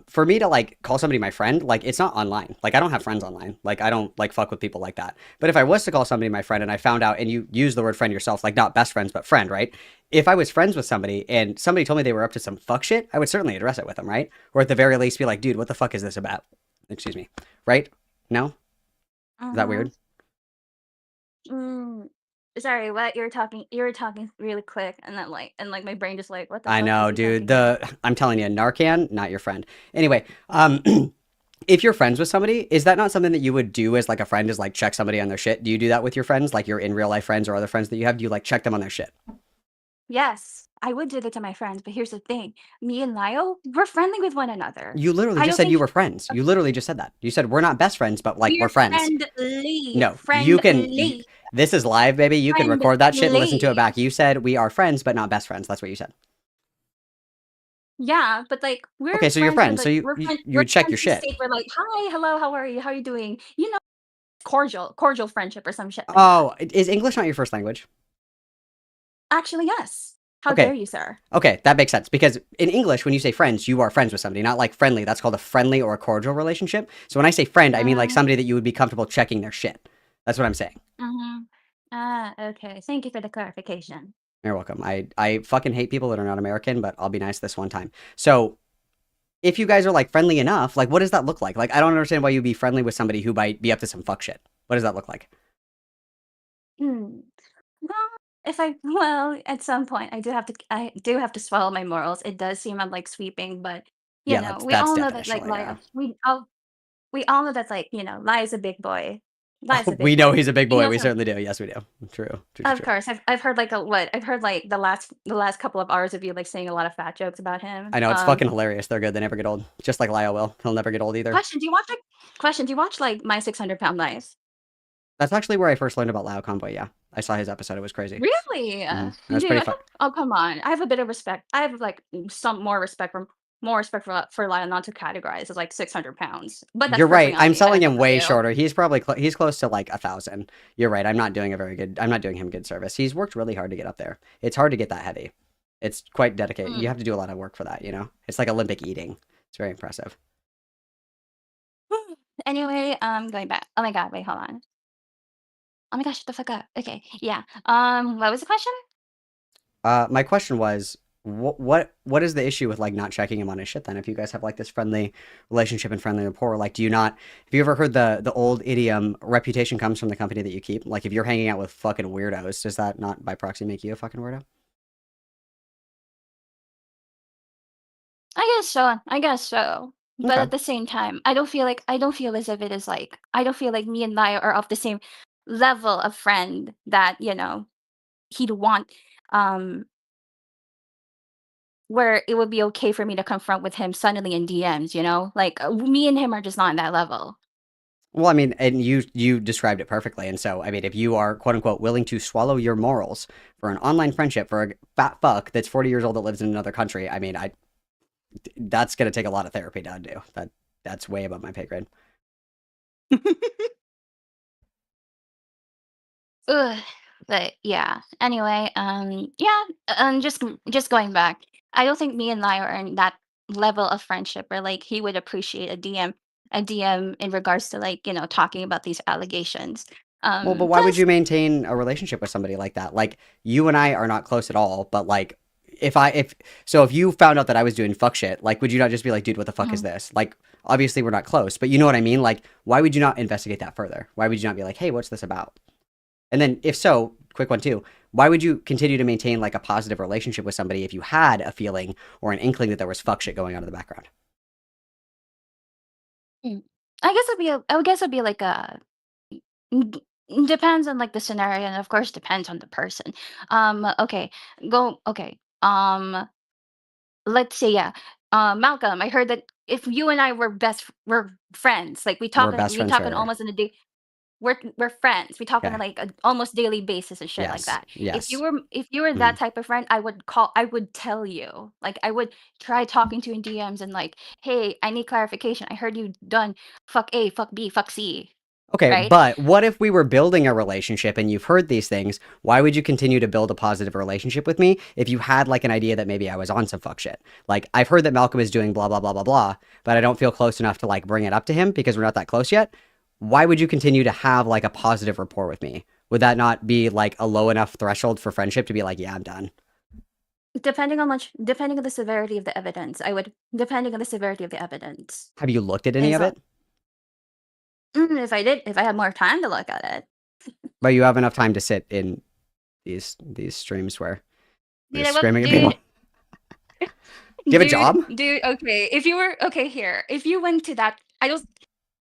For me to like call somebody my friend, like it's not online. Like I don't have friends online. Like I don't like fuck with people like that. But if I was to call somebody my friend and I found out, and you use the word friend yourself, like not best friends, but friend, right? If I was friends with somebody and somebody told me they were up to some fuck shit, I would certainly address it with them, right? Or at the very least be like, dude, what the fuck is this about? Excuse me. Right? No? Is that weird? Mm. Sorry, what? You were talking really quick and then like my brain just like, what the I fuck know, is he dude. talking about? I'm telling you, Narcan, not your friend. Anyway, if you're friends with somebody, is that not something that you would do as like a friend, is like check somebody on their shit? Do you do that with your friends? Like your in real life friends or other friends that you have? Do you like check them on their shit? Yes, I would do that to my friends, but here's the thing. Me and Lio, we're friendly with one another. You literally I just don't said you think were friends. You literally just said that. You said we're not best friends, but like we're we're friends. friendly. No, you can. Friendly. This is live, baby. You can record that shit and listen to it Friendly. back. You said we are friends, but not best friends. That's what you said. Yeah, but like we're Okay, so you're friends. with, So like, you we're you, friends, you we're would check friends your to shit. state we're like, hi, hello, how are you? How are you doing? You know, cordial friendship or some shit like that. Oh, is English not your first language? Actually, yes. How Okay. dare you, sir? Okay, that makes sense because in English, when you say friends, you are friends with somebody, not like friendly. That's called a friendly or a cordial relationship. So when I say friend, I mean like somebody that you would be comfortable checking their shit. That's what I'm saying. Okay. Thank you for the clarification. You're welcome. I fucking hate people that are not American, but I'll be nice this one time. So if you guys are like friendly enough, like what does that look like? Like I don't understand why you'd be friendly with somebody who might be up to some fuck shit. What does that look like? Well, well, at some point I do have to swallow my morals. It does seem I'm like sweeping, but Yeah, that's we all know that like definitionally no. we all know that like, Lai is a big boy. Lai's a We big know boy. he's a big He boy. knows We how certainly do. Yes, we do. True. Of course. I've heard like I've heard like the last couple of hours of you like saying a lot of fat jokes about him. I know it's fucking hilarious. They're good. They never get old. Just like Lio will. He'll never get old either. Question, do you watch like My 600-Pound Life? That's actually where I first learned about Lio Convoy. Yeah, I saw his episode. It was crazy. Really? It was Dude, pretty fun. oh come on. I have a bit of respect. I have like some more respect for Lyle, not to categorize as like 600 pounds. But that's You're right. personally on I'm me. I selling don't him know about way you. shorter. He's probably he's close to like 1,000. You're right. I'm not doing him good service. He's worked really hard to get up there. It's hard to get that heavy. It's quite dedicated. You have to do a lot of work for that. It's like Olympic eating. It's very impressive. Anyway, going back. Oh my god, wait, hold on. Oh my gosh, shut the fuck up. Okay, yeah. What was the question? My question was, what is the issue with like not checking him on his shit then? If you guys have like this friendly relationship and friendly rapport, like do you not? Have you ever heard the old idiom, reputation comes from the company that you keep? Like if you're hanging out with fucking weirdos, does that not by proxy make you a fucking weirdo? I guess so. But Okay. at the same time, I don't feel as if it is like I don't feel like me and Lyle are of the same level of friend that, he'd want where it would be okay for me to confront with him suddenly in DMs, Like me and him are just not on that level. Well, I mean, and you described it perfectly. And so, I mean, if you are quote unquote willing to swallow your morals for an online friendship for a fat fuck that's 40 years old that lives in another country, I mean, that's gonna take a lot of therapy to undo. That's way above my pay grade. Ugh, but yeah. Anyway, yeah, just going back. I don't think me and Lyle are in that level of friendship where like he would appreciate a DM in regards to like, talking about these allegations. Well, but why would Plus you maintain a relationship with somebody like that? Like you and I are not close at all, but like if you found out that I was doing fuck shit, like would you not just be like, dude, what the fuck is this? Like obviously we're not close, but you know what I mean? Like why would you not investigate that further? Why would you not be like, hey, what's this about? And then if so, quick one too, why would you continue to maintain like a positive relationship with somebody if you had a feeling or an inkling that there was fuck shit going on in the background? mm, I guess it'd be like a d- depends on like the scenario and of course depends on the person. Okay. Okay. Let's say yeah. Malcolm, I heard that if you and I were friends, like We're best we friends talk on forever. almost in a day. We're friends. We talk on Okay. like a almost daily basis and shit like Yes. that. Yes. If you were Mhm. that type of friend, I would tell you. Like I would try talking to you in DMs and like, hey, I need clarification. I heard you done fuck A, fuck B, fuck C. Okay, Right? but what if we were building a relationship and you've heard these things? Why would you continue to build a positive relationship with me if you had like an idea that maybe I was on some fuck shit? Like I've heard that Malcolm is doing blah blah blah blah blah, but I don't feel close enough to like bring it up to him because we're not that close yet. Why would you continue to have like a positive rapport with me? Would that not be like a low enough threshold for friendship to be like, yeah, I'm done? Depending on the severity of the evidence, depending on the severity of the evidence. Have you looked at any Is of it? if I had more time to look at it. But you have enough time to sit in these streams where Dude, you're screaming at people. Do you have a job? Dude, okay. If you were okay here, if you went to that, I don't.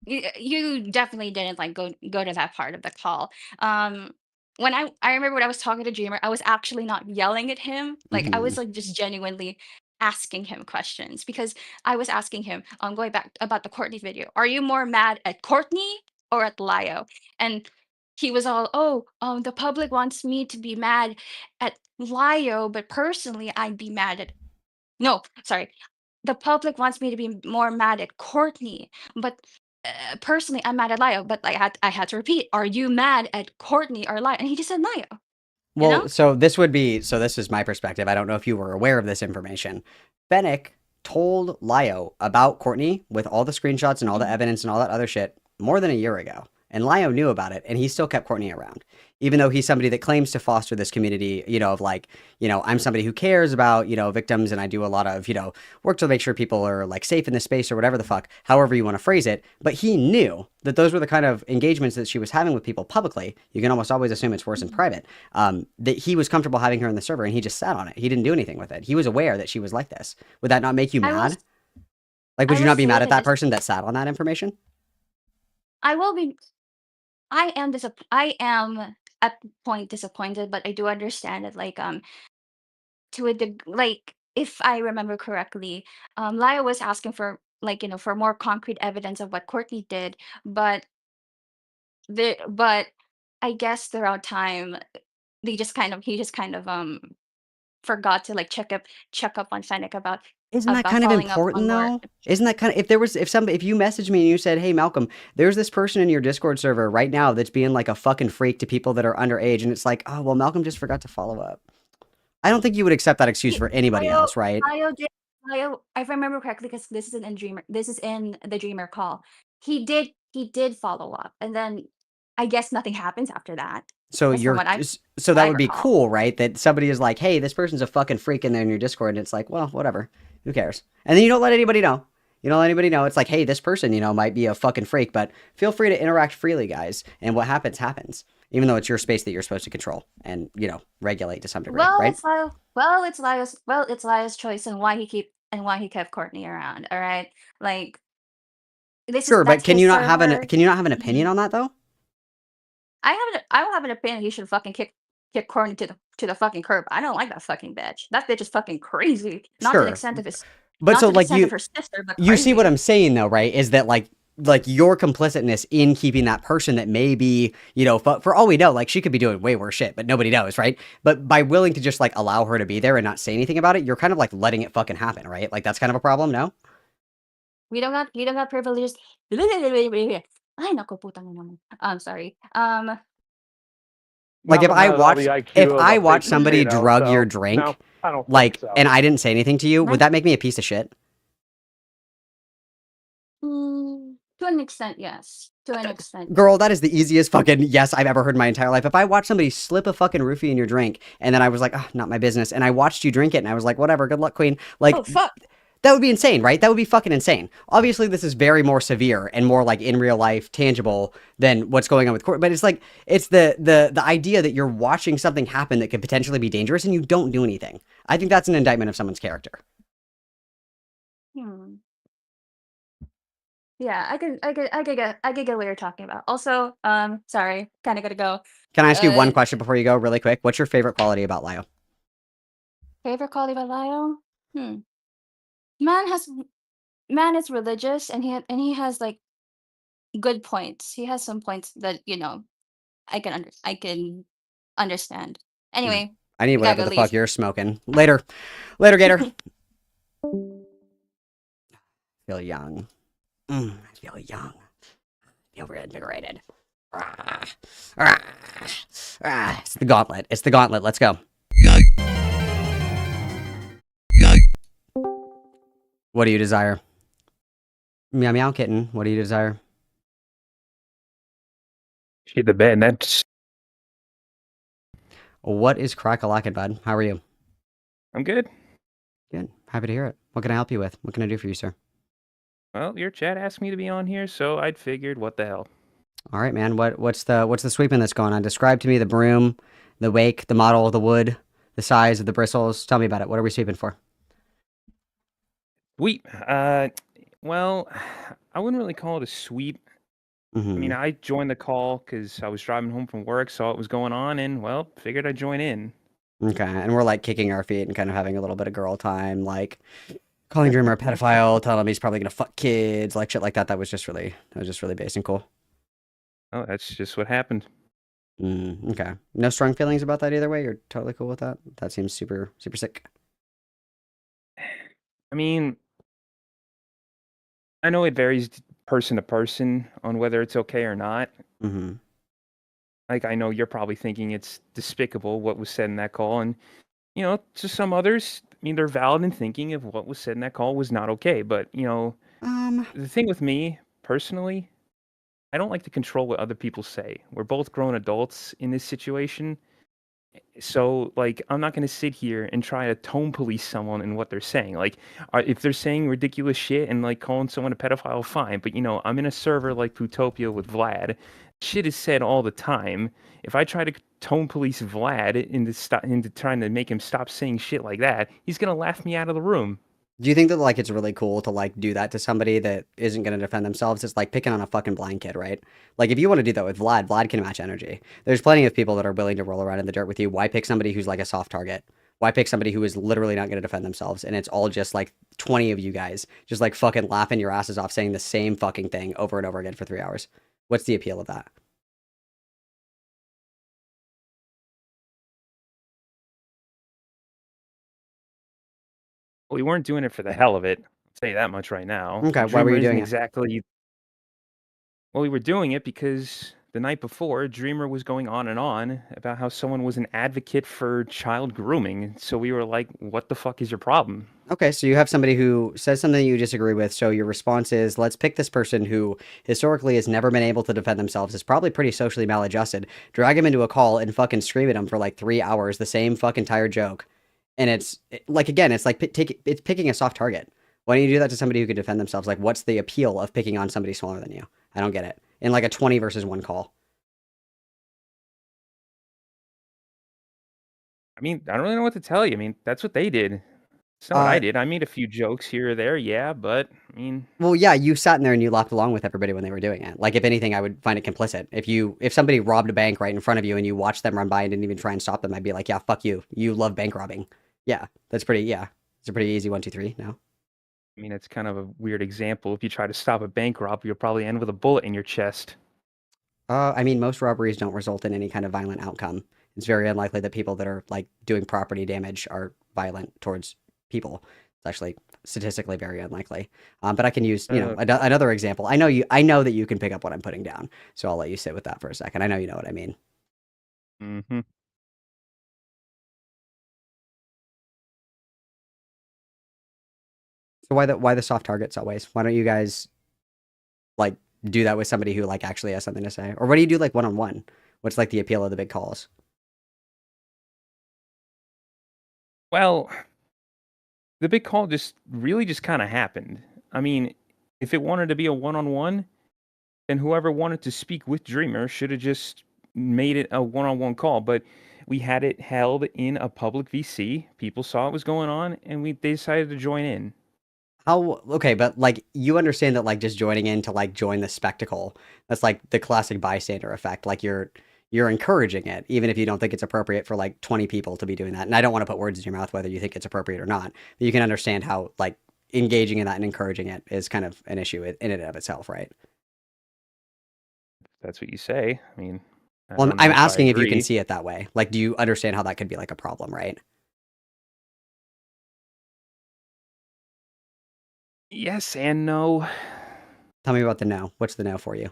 You definitely didn't like go to that part of the call. Um, when I remember when I was talking to Dreamer, I was actually not yelling at him. Like I Hmm. was like just genuinely asking him questions because I was asking him, going back about the Courtney video. Are you more mad at Courtney or at Lio? And he was all, oh, the public wants me to be mad at Lio, but personally, I'd be mad at no, sorry. The public wants me to be more mad at Courtney, but personally, I'm mad at Lio. But I had to repeat, are you mad at Courtney or Lio? And he just said Lio. You know? Well, so this is my perspective. I don't know if you were aware of this information. Fennec told Lio about Courtney with all the screenshots and all the Mhm. evidence and all that other shit more than a year ago. And Lio knew about it, and he still kept Courtney around, even though he's somebody that claims to foster this community, of like, I'm somebody who cares about, victims, and I do a lot of, work to make sure people are like safe in this space or whatever the fuck, however you want to phrase it. But he knew that those were the kind of engagements that she was having with people publicly. You can almost always assume it's worse in private. That he was comfortable having her in the server, and he just sat on it. He didn't do anything with it. He was aware that she was like this. Would that not make you mad? Like, would you not be mad at that person that sat on that information? I will be. I am at the point disappointed, but I do understand it. Like to a like if I remember correctly, Lio was asking for like for more concrete evidence of what Courtney did, but but I guess throughout time he just kind of forgot to like check up on Fennec Isn't that kind of following up important on more. though? Isn't that kind of, if you messaged me and you said, "Hey Malcolm, there's this person in your Discord server right now that's being like a fucking freak to people that are underage," and it's like, "Oh well, Malcolm just forgot to follow up." I don't think you would accept that excuse for anybody else, right? Lio, if I remember correctly, because this is in the Dreamer call. He did follow up, and then I guess nothing happens after that. So That's from what I so what that I would be recall. cool, right? That somebody is like, "Hey, this person's a fucking freak in there in your Discord," and it's like, well, whatever, who cares? And then you don't let anybody know. You don't let anybody know. It's like, hey, this person, might be a fucking freak, but feel free to interact freely, guys. And what happens, happens. Even though it's your space that you're supposed to control and, regulate to some degree, Well, right? it's Lio's choice and why he kept Courtney around. All right, like Sure, but that's can his you not have server. an opinion on that though? I will have an opinion. He should fucking kick Courtney to the fucking curb. I don't like that fucking bitch. That bitch is fucking crazy. Not to the Sure. extent of his, But not so to the like extent of her sister, but you see what crazy. I'm saying though, right? Is that like your complicitness in keeping that person that may be, for all we know, like she could be doing way worse shit, but nobody knows, right? But by willing to just like allow her to be there and not say anything about it, you're kind of like letting it fucking happen, right? Like that's kind of a problem, no? We don't got privileges. Ay, naku, putang ina mo. I'm sorry. Like Malcolm has all the IQ if of I a watch baked somebody potato, drug your so drink, no, I don't think like, so. and I didn't say anything to you, would that make me a piece of shit? To an extent, yes. To an extent. Girl, that is the easiest fucking yes I've ever heard in my entire life. If I watched somebody slip a fucking roofie in your drink, and then I was like, oh, not my business, and I watched you drink it, and I was like, whatever, good luck, queen. Like, Oh fuck. that would be insane, right? That would be fucking insane. Obviously, this is very more severe and more like in real life, tangible than what's going on with court. But it's like it's the idea that you're watching something happen that could potentially be dangerous and you don't do anything. I think that's an indictment of someone's character. Yeah, I could get what you're talking about. Also, sorry, kind of gotta go. Can I ask you one question before you go, really quick? What's your favorite quality about Lio? Favorite quality about Lio? Man is religious, and he has like good points. He has some points that I can understand. Anyway, I need we gotta whatever go the fuck leave. you're smoking. Later, Gator. Feel young. I feel young. I feel reinvigorated. It's the gauntlet. It's the gauntlet. Let's go. What do you desire? Meow meow kitten. What do you desire? Shit the bed, and that's What is crack-a-lackin', bud? How are you? I'm good. Good. Happy to hear it. What can I help you with? What can I do for you, sir? Well, your chat asked me to be on here, so I'd figured what the hell. All right, man. What's the sweeping that's going on? Describe to me the broom, the wake, the model, the wood, the size of the bristles. Tell me about it. What are we sweeping for? Sweep. Well, I wouldn't really call it a sweep. I mean, I joined the call because I was driving home from work, saw what was going on, and, well, figured I'd join in. Okay, and we're like kicking our feet and kind of having a little bit of girl time, like calling Dreamer a pedophile, telling him he's probably gonna fuck kids, like shit like that. That was just really base and cool. Oh, that's just what happened. Okay. No strong feelings about that either way. You're totally cool with that. That seems super sick. I mean, I know it varies person to person on whether it's okay or not. Like, I know you're probably thinking it's despicable what was said in that call, and to some others, I mean, they're valid in thinking of what was said in that call was not okay. But the thing with me personally, I don't like to control what other people say. We're both grown adults in this situation. So, like, I'm not going to sit here and try to tone police someone in what they're saying. Like, if they're saying ridiculous shit and, like, calling someone a pedophile, fine. But, I'm in a server like Plutopia with Vlad. Shit is said all the time. If I try to tone police Vlad into trying to make him stop saying shit like that, he's going to laugh me out of the room. Do you think that like it's really cool to like do that to somebody that isn't going to defend themselves? It's like picking on a fucking blind kid, right? Like if you want to do that with Vlad can match energy. There's plenty of people that are willing to roll around in the dirt with you. Why pick somebody who's like a soft target? Why pick somebody who is literally not going to defend themselves? And it's all just like 20 of you guys just like fucking laughing your asses off saying the same fucking thing over and over again for 3 hours. What's the appeal of that? We weren't doing it for the hell of it. I'll tell you that much right now. Okay, why were you Dreamer isn't doing it? exactly. Well, we were doing it because the night before, Dreamer was going on and on about how someone was an advocate for child grooming. So we were like, what the fuck is your problem? Okay, so you have somebody who says something you disagree with, so your response is, let's pick this person who historically has never been able to defend themselves, is probably pretty socially maladjusted, drag him into a call and fucking scream at him for like 3 hours, the same fucking tired joke. And it's like, again, it's like it's picking a soft target. Why don't you do that to somebody who can defend themselves? Like, what's the appeal of picking on somebody smaller than you? I don't get it. In like a 20 versus 1 call. I mean, I don't really know what to tell you. I mean, that's what they did. It's not what I did. I made a few jokes here or there, yeah, but I mean, well, yeah, you sat in there and you laughed along with everybody when they were doing it. Like, if anything, I would find it complicit. If somebody robbed a bank right in front of you and you watched them run by and didn't even try and stop them, I'd be like, yeah, fuck you. You love bank robbing. Yeah, it's a pretty easy 1, 2, 3. No. I mean, it's kind of a weird example. If you try to stop a bank rob, you'll probably end with a bullet in your chest. I mean, most robberies don't result in any kind of violent outcome. It's very unlikely that people that are like doing property damage are violent towards people. It's actually statistically very unlikely. But I can use, another example. I know that you can pick up what I'm putting down, so I'll let you sit with that for a second. I know you know what I mean. Mm-hmm. So why the soft targets always? Why don't you guys like do that with somebody who like actually has something to say? Or what do you do like one-on-one? What's like the appeal of the big calls? Well, the big call just kind of happened. I mean, if it wanted to be a one-on-one, then whoever wanted to speak with Dreamer should have just made it a one-on-one call. But we had it held in a public VC. People saw what was going on, and they decided to join in. Okay, but like you understand that like just joining in to like join the spectacle, that's like the classic bystander effect. Like you're encouraging it, even if you don't think it's appropriate for like 20 people to be doing that. And I don't want to put words in your mouth whether you think it's appropriate or not. But you can understand how like engaging in that and encouraging it is kind of an issue in and of itself, right? That's what you say. I mean, well, I'm asking if you can see it that way. Like, do you understand how that could be like a problem, right? Yes and no. Tell me about the no. What's the no for you?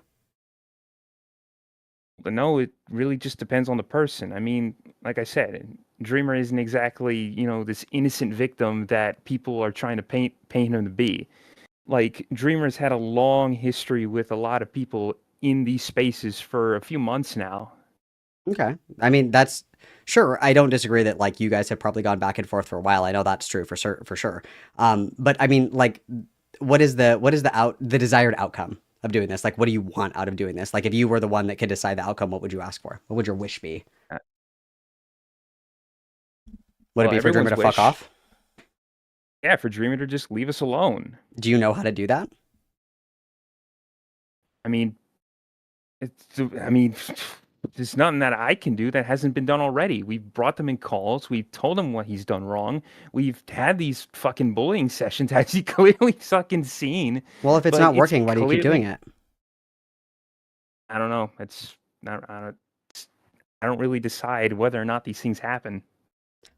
The no, it really just depends on the person. I mean, like I said, Dreamer isn't exactly, this innocent victim that people are trying to paint him to be. Like, Dreamer's had a long history with a lot of people in these spaces for a few months now. Okay. I mean, that's sure. I don't disagree that like you guys have probably gone back and forth for a while. I know that's true for sure. But I mean, like, what is the desired outcome of doing this? Like, what do you want out of doing this? Like, if you were the one that could decide the outcome, what would you ask for? What would your wish be? Would it be for Dreamer to fuck off? Yeah, for Dreamer to just leave us alone. Do you know how to do that? I mean, there's nothing that I can do that hasn't been done already. We've brought them in calls. We've told him what he's done wrong. We've had these fucking bullying sessions, as you clearly fucking seen. Well, if it's not working, why do you keep doing it? I don't know. I don't really decide whether or not these things happen.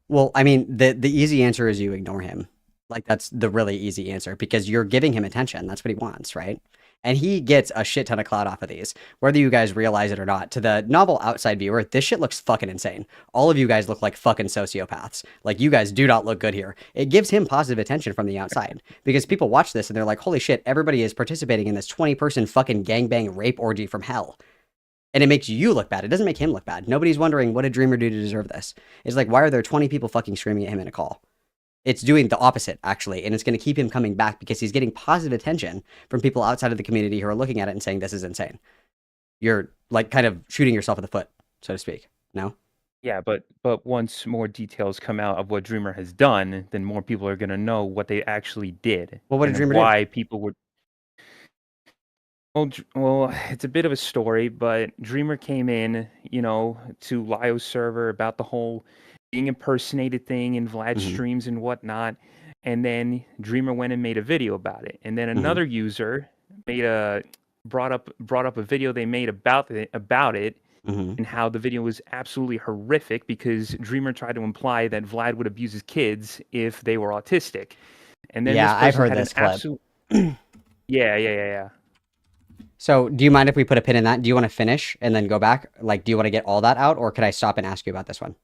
Well, I mean, the easy answer is you ignore him. Like, that's the really easy answer because you're giving him attention. That's what he wants, right? And he gets a shit ton of clout off of these, whether you guys realize it or not. To the novel outside viewer, this shit looks fucking insane. All of you guys look like fucking sociopaths. Like, you guys do not look good here. It gives him positive attention from the outside because people watch this and they're like, holy shit, everybody is participating in this 20-person fucking gangbang rape orgy from hell. And it makes you look bad. It doesn't make him look bad. Nobody's wondering what did Dreamer do to deserve this. It's like, why are there 20 people fucking screaming at him in a call? It's doing the opposite, actually, and it's going to keep him coming back because he's getting positive attention from people outside of the community who are looking at it and saying, this is insane. You're, like, kind of shooting yourself in the foot, so to speak. No? Yeah, but once more details come out of what Dreamer has done, then more people are going to know what they actually did. Well, what did and Dreamer do? why people would... Well, it's a bit of a story, but Dreamer came in, you know, to Lio's server about the whole being impersonated thing in Vlad's streams and whatnot, and then Dreamer went and made a video about it, and then another user brought up a video they made about it, and how the video was absolutely horrific because Dreamer tried to imply that Vlad would abuse his kids if they were autistic, and then Yeah, I've heard this clip. Yeah. So, do you mind if we put a pin in that? Do you want to finish and then go back? Like, do you want to get all that out, or could I stop and ask you about this one?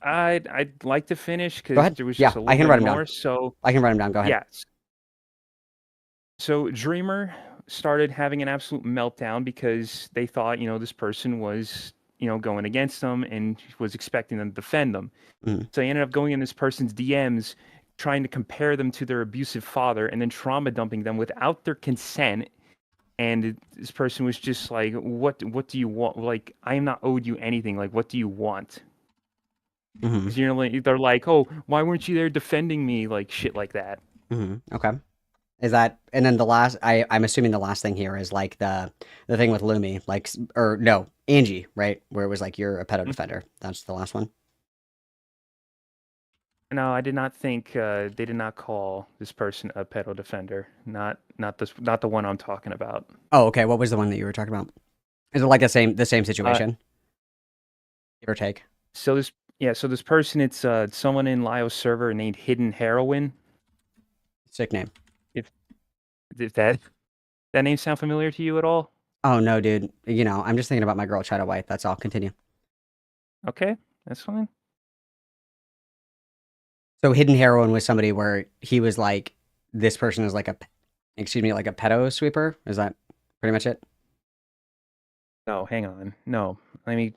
I'd like to finish Go ahead. because there was Yeah, just a I little can write bit 'em more. down. So I can write them down. Go ahead. yeah. So Dreamer started having an absolute meltdown because they thought, you know, this person was, you know, going against them and was expecting them to defend them. So he ended up going in this person's DMs, trying to compare them to their abusive father, and then trauma dumping them without their consent. And this person was just like, what do you want? Like, I am not owed you anything. Like, what do you want? 'Cause, you know, like, they're like, oh, why weren't you there defending me? Like, shit like that. Okay. Is that, and then the last, I'm assuming the last thing here is like the thing with Lumi, like, or no, Angie, right? Where it was like, you're a pedo defender. That's the last one. No, I did not think they did not call this person a pedo defender. Not the one I'm talking about. Oh, okay. What was the one that you were talking about? Is it like the same situation? Give or take. So this person, it's someone in Lio's server named Hidden Heroin. Sick name. If that name sound familiar to you at all? Oh no, dude. You know, I'm just thinking about my girl China White. That's all. Continue. Okay, that's fine. So Hidden Heroin was somebody where he was like, this person is like like a pedo sweeper. Is that pretty much it? No, hang on. No, let me.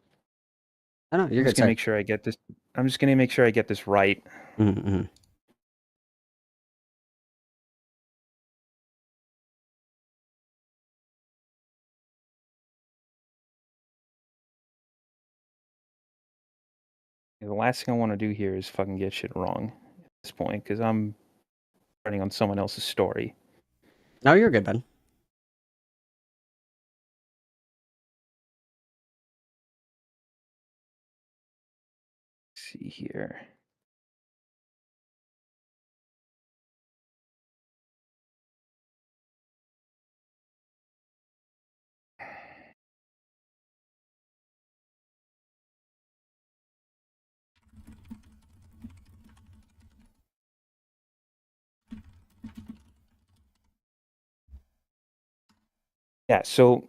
I don't know. You're I'm just good. gonna make sure I get this. I'm just gonna make sure I get this right. Mm-hmm. The last thing I want to do here is fucking get shit wrong at this point because I'm running on someone else's story. No, you're good, Ben. Let's see here. Yeah, so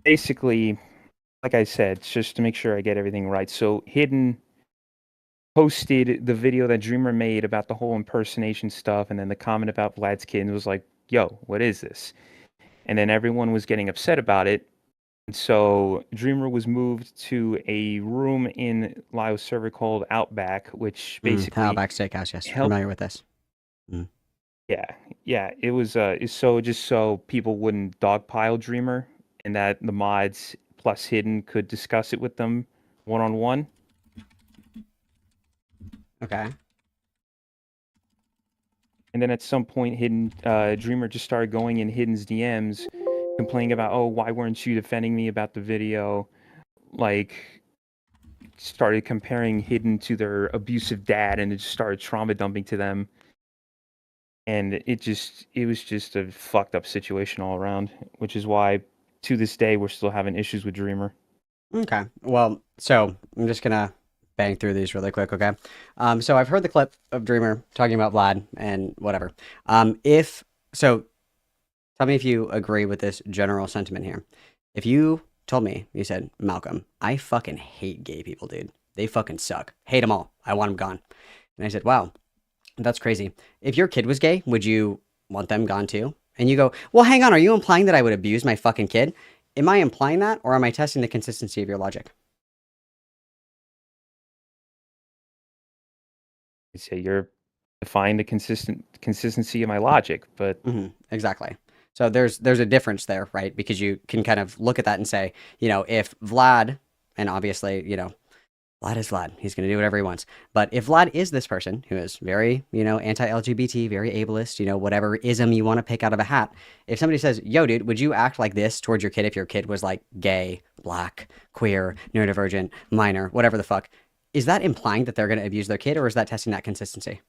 basically, like I said, just to make sure I get everything right. So Hidden posted the video that Dreamer made about the whole impersonation stuff, and then the comment about Vlad's kid was like, yo, what is this? And then everyone was getting upset about it. And so Dreamer was moved to a room in Lio's server called Outback, which basically Outback Steakhouse, yes. Familiar with this. Yeah, it was just so people wouldn't dogpile Dreamer, and that the mods plus Hidden could discuss it with them one-on-one. Okay. And then at some point, Dreamer just started going in Hidden's DMs, complaining about, oh, why weren't you defending me about the video? Like, started comparing Hidden to their abusive dad, and it just started trauma dumping to them. And it was just a fucked up situation all around, which is why to this day we're still having issues with Dreamer. Okay. Well, so I'm just gonna bang through these really quick, okay? So I've heard the clip of Dreamer talking about Vlad and whatever. Tell me if you agree with this general sentiment here. If you told me, you said, Malcolm, I fucking hate gay people, dude. They fucking suck. Hate them all. I want them gone. And I said, wow, that's crazy. If your kid was gay, would you want them gone too? And you go, well, hang on. Are you implying that I would abuse my fucking kid? Am I implying that, or am I testing the consistency of your logic? I'd say you're defying the consistency of my logic, but Exactly. So there's a difference there, right? Because you can kind of look at that and say, if Vlad, and obviously, Vlad is Vlad. He's going to do whatever he wants. But if Vlad is this person who is very, anti-LGBT, very ableist, whatever ism you want to pick out of a hat, if somebody says, yo, dude, would you act like this towards your kid if your kid was like gay, black, queer, neurodivergent, minor, whatever the fuck, is that implying that they're going to abuse their kid, or is that testing that consistency?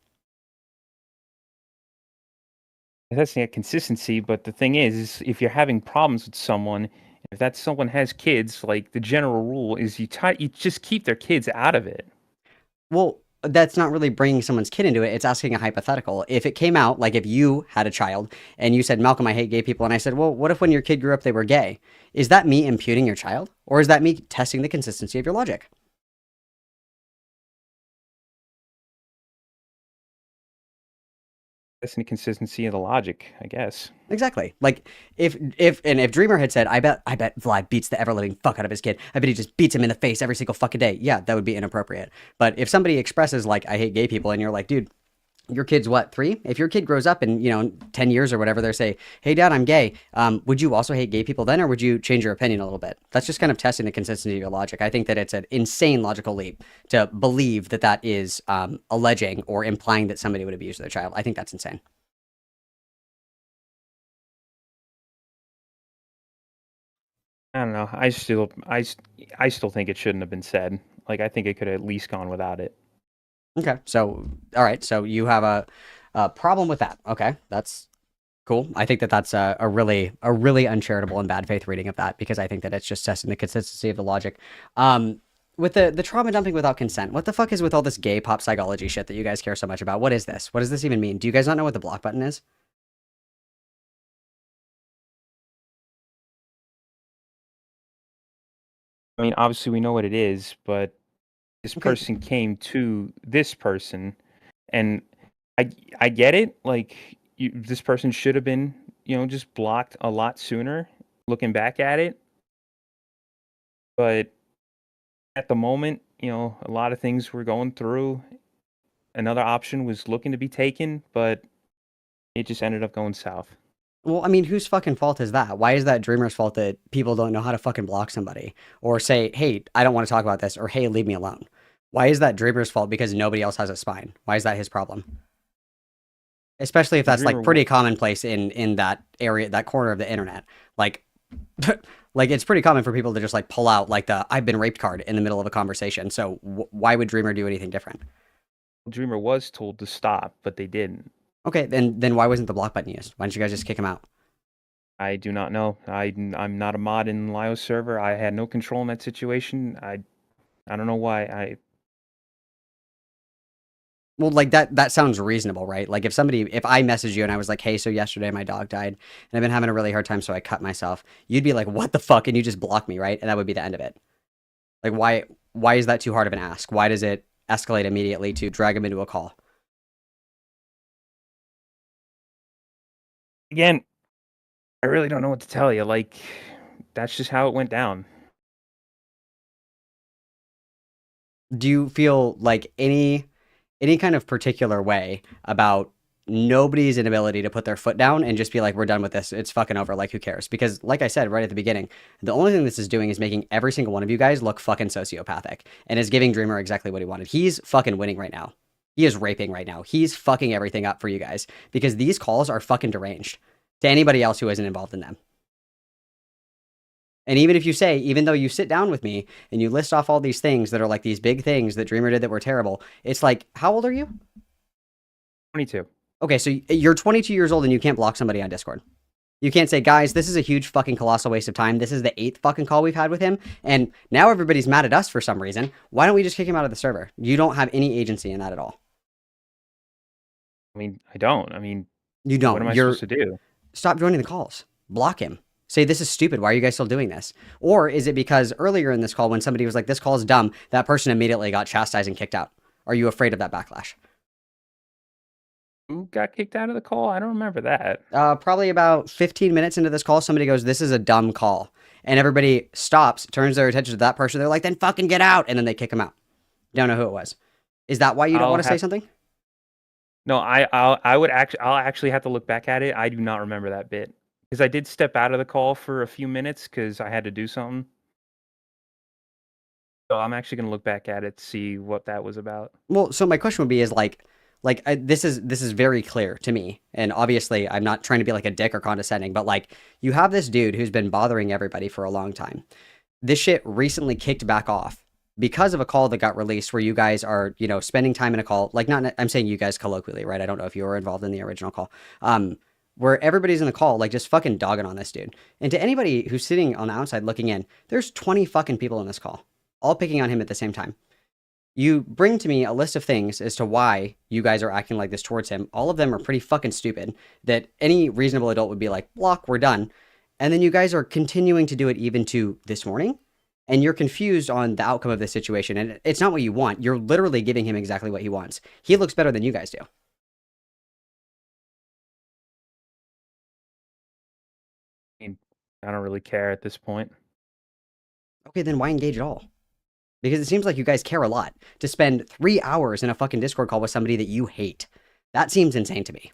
that's not consistency. But the thing is if you're having problems with someone, if that someone has kids, like the general rule is you just keep their kids out of it. Well, that's not really bringing someone's kid into it. It's asking a hypothetical. If it came out, like if you had a child and you said, Malcolm, I hate gay people. And I said, well, what if when your kid grew up, they were gay? Is that me imputing your child? Or is that me testing the consistency of your logic? That's the consistency of the logic, I guess. Exactly. Like if Dreamer had said, I bet Vlad beats the ever living fuck out of his kid. I bet he just beats him in the face every single fucking day. Yeah, that would be inappropriate. But if somebody expresses like, I hate gay people, and you're like, dude, your kid's what, 3? If your kid grows up in, 10 years or whatever, they say, hey, dad, I'm gay. Would you also hate gay people then, or would you change your opinion a little bit? That's just kind of testing the consistency of your logic. I think that it's an insane logical leap to believe that that is alleging or implying that somebody would abuse their child. I think that's insane. I don't know. I still think it shouldn't have been said. Like, I think it could have at least gone without it. Okay. So, all right. So you have a problem with that. Okay. That's cool. I think that that's a really uncharitable and bad faith reading of that, because I think that it's just testing the consistency of the logic. With the trauma dumping without consent, what the fuck is with all this gay pop psychology shit that you guys care so much about? What is this? What does this even mean? Do you guys not know what the block button is? I mean, obviously we know what it is, but this Okay. person came to this person, and I get it. Like, this person should have been, just blocked a lot sooner. Looking back at it, but at the moment, a lot of things were going through. Another option was looking to be taken, but it just ended up going south. Well, I mean, whose fucking fault is that? Why is that Dreamer's fault that people don't know how to fucking block somebody? Or say, hey, I don't want to talk about this, or hey, leave me alone. Why is that Dreamer's fault because nobody else has a spine? Why is that his problem? Especially if that's like Dreamer pretty commonplace in that area, that corner of the internet. Like, like it's pretty common for people to just like pull out like the "I've been raped" card in the middle of a conversation. So why would Dreamer do anything different? Dreamer was told to stop, but they didn't. Okay, then why wasn't the block button used? Why didn't you guys just kick him out? I do not know. I'm not a mod in Lio's server. I had no control in that situation. I don't know why. Well, like that sounds reasonable, right? Like if I messaged you and I was like, hey, so yesterday my dog died and I've been having a really hard time, so I cut myself, you'd be like, what the fuck? And you just block me, right? And that would be the end of it. Like, why is that too hard of an ask? Why does it escalate immediately to drag him into a call? Again, I really don't know what to tell you. Like, that's just how it went down. Do you feel like any kind of particular way about nobody's inability to put their foot down and just be like, we're done with this, it's fucking over, like who cares? Because like I said right at the beginning, the only thing this is doing is making every single one of you guys look fucking sociopathic, and is giving Dreamer exactly what he wanted. He's fucking winning right now. He is raping right now. He's fucking everything up for you guys, because these calls are fucking deranged to anybody else who isn't involved in them. And even if you say, even though you sit down with me and you list off all these things that are like these big things that Dreamer did that were terrible, it's like, how old are you? 22. Okay, so you're 22 years old and you can't block somebody on Discord. You can't say, guys, this is a huge fucking colossal waste of time. This is the 8th fucking call we've had with him, and now everybody's mad at us for some reason. Why don't we just kick him out of the server? You don't have any agency in that at all. I mean, I don't. I mean, You don't. what am I supposed to do? stop joining the calls. Block him. Say, this is stupid. Why are you guys still doing this? Or is it because earlier in this call, when somebody was like, this call is dumb, that person immediately got chastised and kicked out? Are you afraid of that backlash? Who got kicked out of the call? I don't remember that. Probably about 15 minutes into this call, somebody goes, this is a dumb call. And everybody stops, turns their attention to that person. They're like, then fucking get out. And then they kick him out. Don't know who it was. Is that why you don't want to say something? No, I'll actually have to look back at it. I do not remember that bit. Because I did step out of the call for a few minutes because I had to do something. So I'm actually going to look back at it to see what that was about. Well, so my question would be is this is very clear to me. And obviously I'm not trying to be like a dick or condescending, but like you have this dude who's been bothering everybody for a long time. This shit recently kicked back off because of a call that got released where you guys are, you know, spending time in a call. Like I'm saying you guys colloquially, right? I don't know if you were involved in the original call. Where everybody's in the call, like just fucking dogging on this dude. And to anybody who's sitting on the outside looking in, there's 20 fucking people in this call, all picking on him at the same time. You bring to me a list of things as to why you guys are acting like this towards him. All of them are pretty fucking stupid that any reasonable adult would be like, block, we're done. And then you guys are continuing to do it even to this morning. And you're confused on the outcome of this situation. And it's not what you want. You're literally giving him exactly what he wants. He looks better than you guys do. I don't really care at this point. Okay, then why engage at all? Because it seems like you guys care a lot to spend 3 hours in a fucking Discord call with somebody that you hate. That seems insane to me.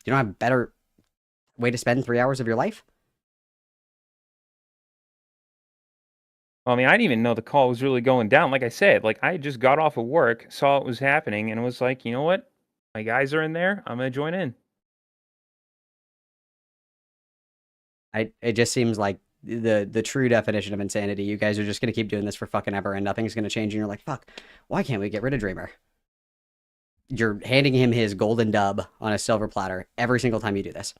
You don't have a better way to spend 3 hours of your life? I mean, I didn't even know the call was really going down. Like I said, like I just got off of work, saw it was happening, and was like, you know what? My guys are in there. I'm going to join in. It just seems like the true definition of insanity. You guys are just going to keep doing this for fucking ever and nothing's going to change. And you're like, fuck, why can't we get rid of Dreamer? You're handing him his golden dub on a silver platter every single time you do this.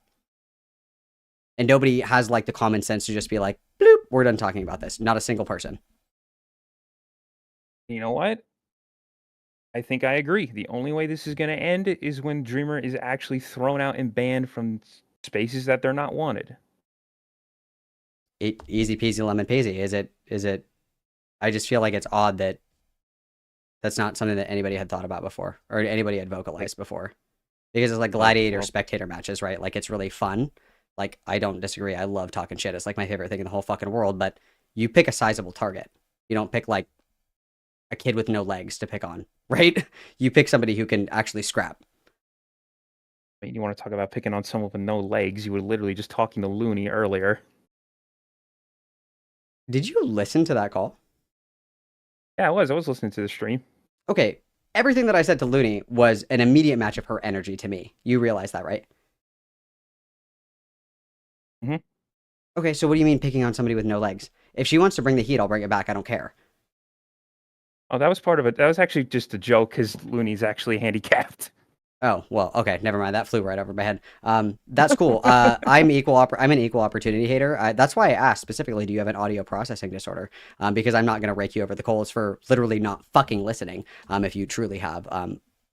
And nobody has like the common sense to just be like, bloop, we're done talking about this. Not a single person. You know what? I think I agree. The only way this is going to end is when Dreamer is actually thrown out and banned from spaces that they're not wanted. Easy peasy lemon peasy. Is it? I just feel like it's odd that that's not something that anybody had thought about before or anybody had vocalized before. Because it's like gladiator spectator matches, right? Like it's really fun. Like I don't disagree. I love talking shit. It's like my favorite thing in the whole fucking world, but you pick a sizable target. You don't pick like a kid with no legs to pick on, right? You pick somebody who can actually scrap. I mean, you want to talk about picking on someone with no legs? You were literally just talking to Looney earlier. Did you listen to that call? Yeah, I was. I was listening to the stream. Okay, everything that I said to Looney was an immediate match of her energy to me. You realize that, right? Mm-hmm. Okay, so what do you mean picking on somebody with no legs? If she wants to bring the heat, I'll bring it back. I don't care. Oh, that was part of it. That was actually just a joke because Looney's actually handicapped. Oh, well, okay, never mind. That flew right over my head. That's cool. I'm an equal opportunity hater. That's why I asked specifically, do you have an audio processing disorder? Because I'm not going to rake you over the coals for literally not fucking listening. If you truly have,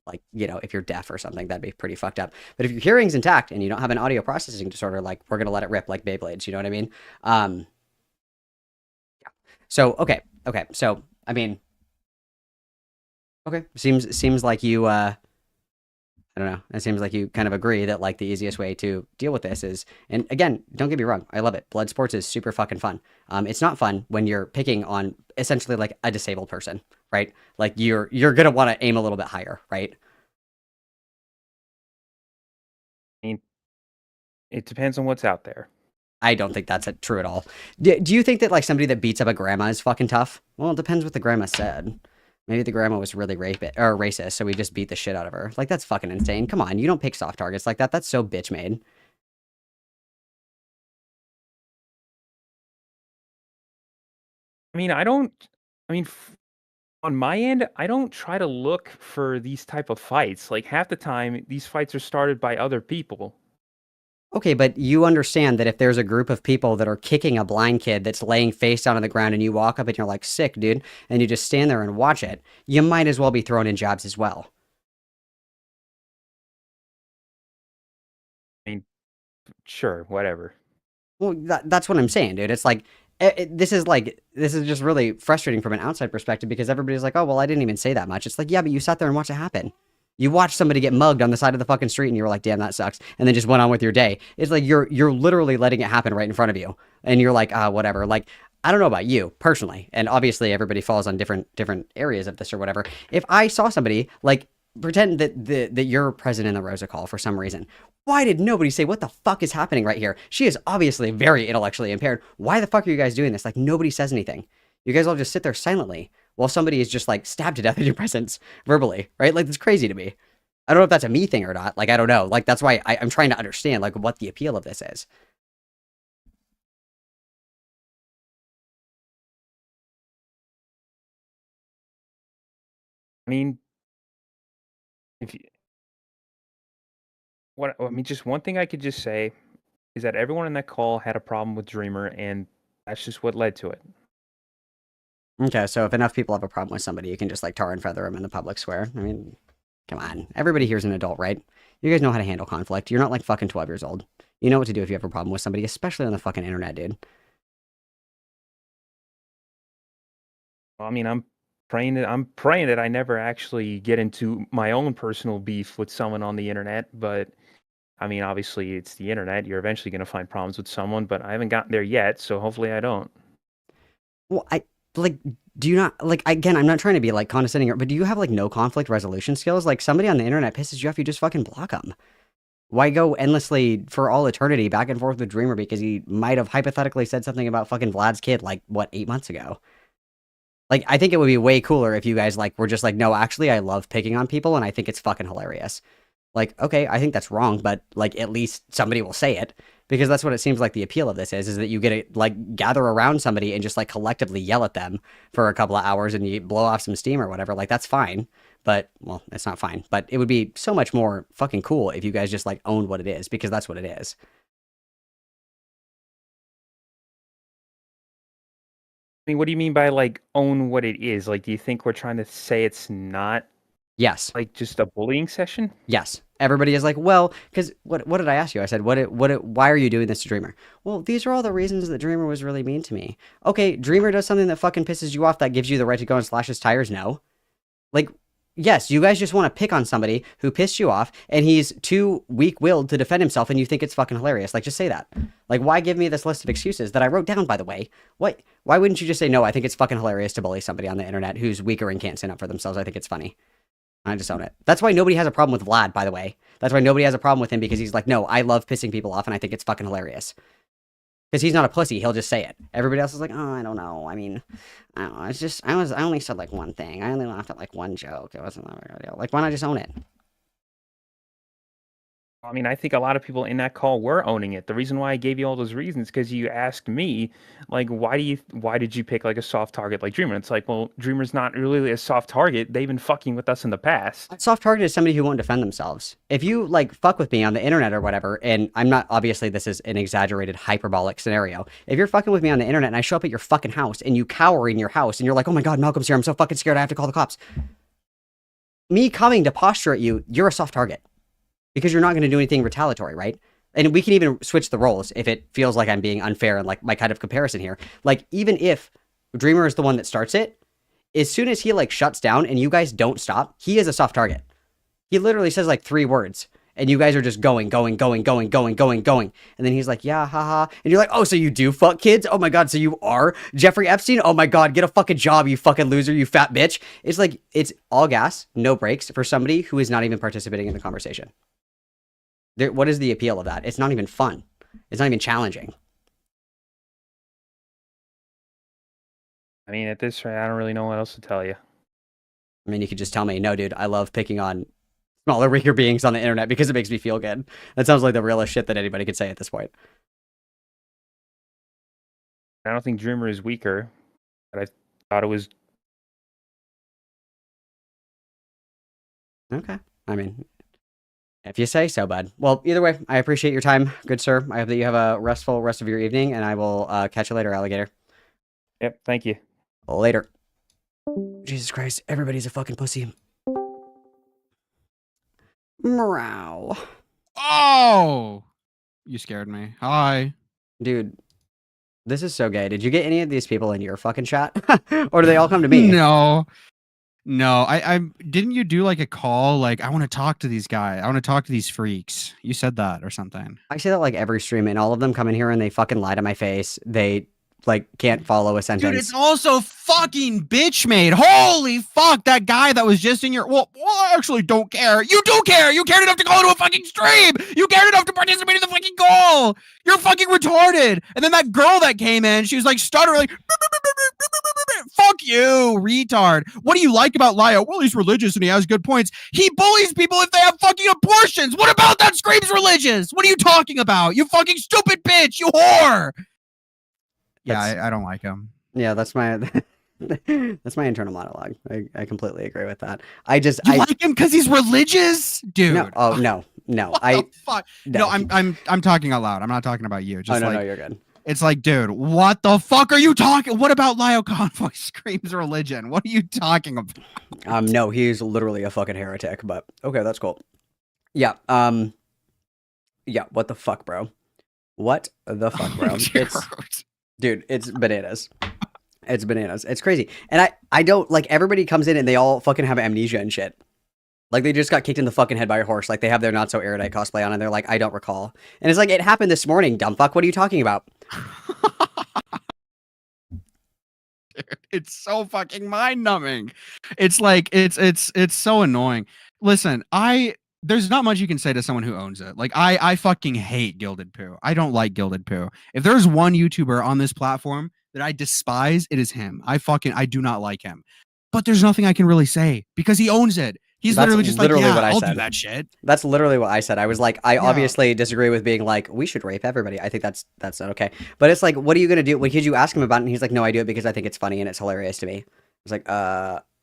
like, you know, if you're deaf or something, that'd be pretty fucked up. But if your hearing's intact and you don't have an audio processing disorder, like, we're going to let it rip like Beyblades. You know what I mean? Yeah. So, okay. So, I mean, okay. Seems like you, I don't know. It seems like you kind of agree that like the easiest way to deal with this is, and again, don't get me wrong, I love it. Blood sports is super fucking fun. It's not fun when you're picking on essentially like a disabled person, right? Like you're gonna want to aim a little bit higher, right? I mean, it depends on what's out there. I don't think that's true at all. Do you think that like somebody that beats up a grandma is fucking tough? Well, it depends what the grandma said. Maybe the grandma was really racist, so we just beat the shit out of her. Like, that's fucking insane. Come on, you don't pick soft targets like that. That's so bitch made. I mean, on my end, I don't try to look for these type of fights. Like half the time, these fights are started by other people. Okay, but you understand that if there's a group of people that are kicking a blind kid that's laying face down on the ground and you walk up and you're like, sick, dude, and you just stand there and watch it, you might as well be throwing in jabs as well. I mean, sure, whatever. Well, that's what I'm saying, dude. It's like this is just really frustrating from an outside perspective because everybody's like, oh well, I didn't even say that much. It's like, yeah, but you sat there and watched it happen. You watched somebody get mugged on the side of the fucking street and you were like, damn, that sucks, and then just went on with your day. It's like you're literally letting it happen right in front of you, and you're like, whatever. Like, I don't know about you personally, and obviously everybody falls on different areas of this or whatever. If I saw somebody like pretend that you're present in the Rosa call for some reason. Why did nobody say what the fuck is happening right here? She is obviously very intellectually impaired. Why the fuck are you guys doing this? Like, nobody says anything. You guys all just sit there silently while somebody is just like stabbed to death in your presence verbally, right? Like, that's crazy to me. I don't know if that's a me thing or not. Like, I don't know. Like, that's why I'm trying to understand like what the appeal of this is. I mean, if you, I mean, just one thing I could just say is that everyone in that call had a problem with Dreamer, and that's just what led to it. Okay, so if enough people have a problem with somebody, you can just like tar and feather them in the public square. I mean, come on. Everybody here's an adult, right? You guys know how to handle conflict. You're not like fucking 12 years old. You know what to do if you have a problem with somebody, especially on the fucking internet, dude. I mean, I'm praying that I never actually get into my own personal beef with someone on the internet, but I mean, obviously it's the internet. You're eventually going to find problems with someone, but I haven't gotten there yet, so hopefully I don't. Well, like, do you not, like, again, I'm not trying to be, like, condescending, but do you have, like, no conflict resolution skills? Like, somebody on the internet pisses you off, you just fucking block them. Why go endlessly for all eternity back and forth with Dreamer because he might have hypothetically said something about fucking Vlad's kid, like, what, 8 months ago? Like, I think it would be way cooler if you guys, like, were just like, no, actually, I love picking on people, and I think it's fucking hilarious. Like, okay, I think that's wrong, but, like, at least somebody will say it. Because that's what it seems like the appeal of this is that you get to, like, gather around somebody and just, like, collectively yell at them for a couple of hours and you blow off some steam or whatever. Like, that's fine. But, well, it's not fine. But it would be so much more fucking cool if you guys just, like, owned what it is, because that's what it is. I mean, what do you mean by, like, own what it is? Like, do you think we're trying to say it's not, Yes. like, just a bullying session? Yes. Everybody is like, well, because what did I ask you? I said, why are you doing this to Dreamer? Well, these are all the reasons that Dreamer was really mean to me. Okay, Dreamer does something that fucking pisses you off that gives you the right to go and slash his tires? No. Like, yes, you guys just want to pick on somebody who pissed you off and he's too weak-willed to defend himself and you think it's fucking hilarious. Like, just say that. Like, why give me this list of excuses that I wrote down, by the way? Why wouldn't you just say, no, I think it's fucking hilarious to bully somebody on the internet who's weaker and can't stand up for themselves. I think it's funny. I just own it. That's why nobody has a problem with Vlad, by the way. That's why nobody has a problem with him, because he's like, no, I love pissing people off and I think it's fucking hilarious. Because he's not a pussy, he'll just say it. Everybody else is like, oh, I don't know. I mean, I don't know. It's just, I only said like one thing. I only laughed at like one joke. It wasn't that big of a deal. Like, why not just own it? I mean, I think a lot of people in that call were owning it. The reason why I gave you all those reasons because you asked me, like, why did you pick like a soft target like Dreamer? It's like, well, Dreamer's not really a soft target. They've been fucking with us in the past. Soft target is somebody who won't defend themselves. If you like fuck with me on the internet or whatever, and I'm not, obviously this is an exaggerated hyperbolic scenario. If you're fucking with me on the internet and I show up at your fucking house and you cower in your house and you're like, oh my God, Malcolm's here. I'm so fucking scared. I have to call the cops. Me coming to posture at you, you're a soft target. Because you're not going to do anything retaliatory, right? And we can even switch the roles if it feels like I'm being unfair and like my kind of comparison here. Like, even if Dreamer is the one that starts it, as soon as he like shuts down and you guys don't stop, he is a soft target. He literally says like 3 words and you guys are just going. And then he's like, yeah, haha. And you're like, oh, so you do fuck kids? Oh my God, so you are Jeffrey Epstein? Oh my God, get a fucking job, you fucking loser, you fat bitch. It's like, it's all gas, no brakes for somebody who is not even participating in the conversation. What is the appeal of that? It's not even fun. It's not even challenging. I mean, at this rate, I don't really know what else to tell you. I mean, you could just tell me, no, dude, I love picking on smaller, weaker beings on the internet because it makes me feel good. That sounds like the realest shit that anybody could say at this point. I don't think Dreamer is weaker, but I thought it was. Okay. I mean, if you say so, bud. Well, either way, I appreciate your time, good sir. I hope that you have a restful rest of your evening, and I will catch you later, alligator. Yep, thank you. Later. Jesus Christ, everybody's a fucking pussy. Meow. Oh! You scared me. Hi. Dude, this is so gay. Did you get any of these people in your fucking chat? Or do they all come to me? No. No, I didn't you do like a call like I want to talk to these guys. I want to talk to these freaks. You said that or something. I say that like every stream, and all of them come in here and they fucking lie to my face. They like can't follow a sentence. Dude, it's also fucking bitch made. Holy fuck, that guy that was just in your well, I actually don't care. You do care. You cared enough to go to a fucking stream. You cared enough to participate in the fucking call. You're fucking retarded. And then that girl that came in, she was like stuttering like fuck you, retard. What do you like about Lio? Well, he's religious and he has good points. He bullies people if they have fucking abortions. What about that screams religious? What are you talking about? You fucking stupid bitch, you whore. Yeah, I don't like him. Yeah, that's my that's my internal monologue. I completely agree with that. You like him because he's religious, dude. No, oh no. What the fuck? No, I'm talking out loud. I'm not talking about you. Just no, you're good. It's like, dude, what the fuck are you talking? What about Lio Convoy screams religion? What are you talking about? No, he's literally a fucking heretic, but okay, that's cool. Yeah, yeah, what the fuck, bro? What the fuck, bro? Dude, it's bananas. It's bananas. It's crazy. And I don't, like, everybody comes in and they all fucking have amnesia and shit. Like, they just got kicked in the fucking head by a horse. Like, they have their not so erudite cosplay on and they're like, I don't recall. And it's like, it happened this morning, dumb fuck. What are you talking about? It's so fucking mind numbing. It's like, it's so annoying. Listen, there's not much you can say to someone who owns it. Like, I fucking hate Gilded Poo. I don't like Gilded Poo. If there's one YouTuber on this platform that I despise, it is him. I do not like him. But there's nothing I can really say because he owns it. He's literally just like, yeah, I'll do that shit. That's literally what I said. I was like, I obviously disagree with being like, we should rape everybody. I think that's not okay. But it's like, what are you going to do? Because you ask him about it and he's like, no, I do it because I think it's funny and it's hilarious to me. I was like,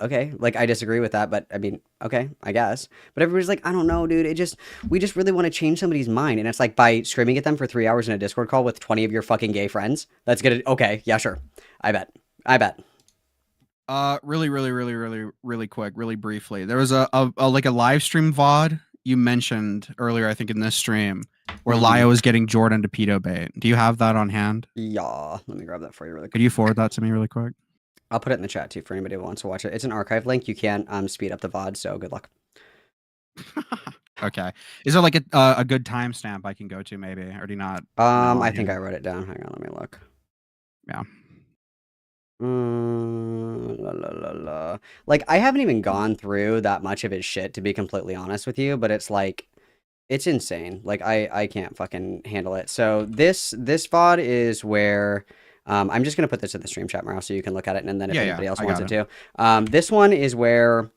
okay. Like, I disagree with that, but I mean, okay, I guess. But everybody's like, I don't know, dude. We just really want to change somebody's mind. And it's like, by screaming at them for 3 hours in a Discord call with 20 of your fucking gay friends, that's gonna, okay, yeah, sure. I bet. Really quick, really briefly. There was a like a live stream VOD you mentioned earlier, I think in this stream, where Lio was getting Jordan to pedo bait. Do you have that on hand? Yeah, let me grab that for you really quick. Could you forward that to me really quick? I'll put it in the chat too for anybody who wants to watch it. It's an archive link. You can't speed up the VOD, so good luck. Okay. Is there like a good timestamp I can go to maybe, or do you not? I think I wrote it down. Hang on, let me look. Yeah. Like, I haven't even gone through that much of his shit, to be completely honest with you, but it's like, it's insane. Like, I can't fucking handle it. So this VOD is where, I'm just going to put this in the stream chat, Morale, so you can look at it, and then if anybody else wants it too. This one is where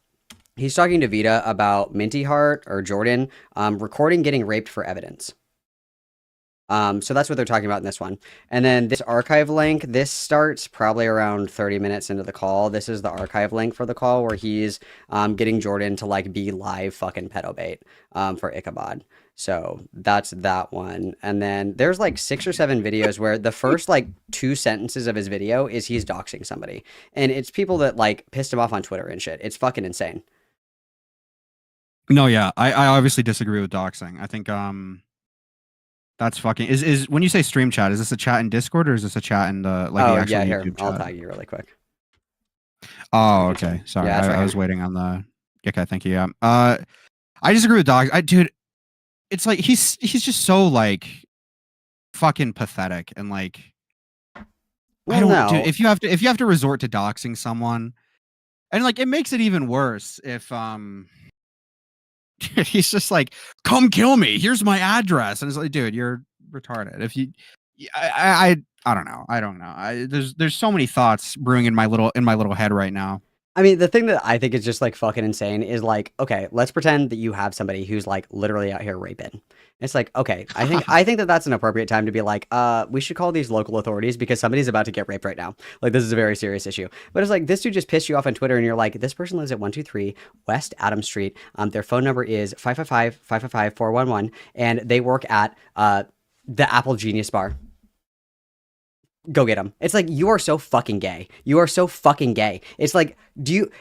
he's talking to Vita about Minty Heart, or Jordan, recording getting raped for evidence. So that's what they're talking about in this one. And then this archive link, this starts probably around 30 minutes into the call. This is the archive link for the call where he's getting Jordan to like be live fucking pedo bait for Ichabod. So that's that one. And then there's like 6 or 7 videos where the first like 2 sentences of his video is he's doxing somebody. And it's people that like pissed him off on Twitter and shit. It's fucking insane. No, yeah. I obviously disagree with doxing. I think that's fucking is when you say stream chat, is this a chat in Discord or is this a chat in the like the actual YouTube I'll chat? tag you really quick. Oh, okay. Sorry. Yeah, I was waiting on the okay, thank you. Yeah. I disagree with dogs. Dude, it's like he's just so like fucking pathetic and like I don't know. Dude, if you have to resort to doxing someone, and like it makes it even worse if he's just like, come kill me. Here's my address. And it's like, dude, you're retarded. If you, I don't know. I don't know. There's so many thoughts brewing in my little head right now. I mean, the thing that I think is just like fucking insane is like, okay, let's pretend that you have somebody who's like literally out here raping. It's like, okay, I think that that's an appropriate time to be like, we should call these local authorities because somebody's about to get raped right now. Like, this is a very serious issue. But it's like, this dude just pissed you off on Twitter and you're like, this person lives at 123 West Adams Street. Their phone number is 555-555-411 and they work at the Apple Genius Bar. go get him. It's like, you are so fucking gay. You are so fucking gay. It's like,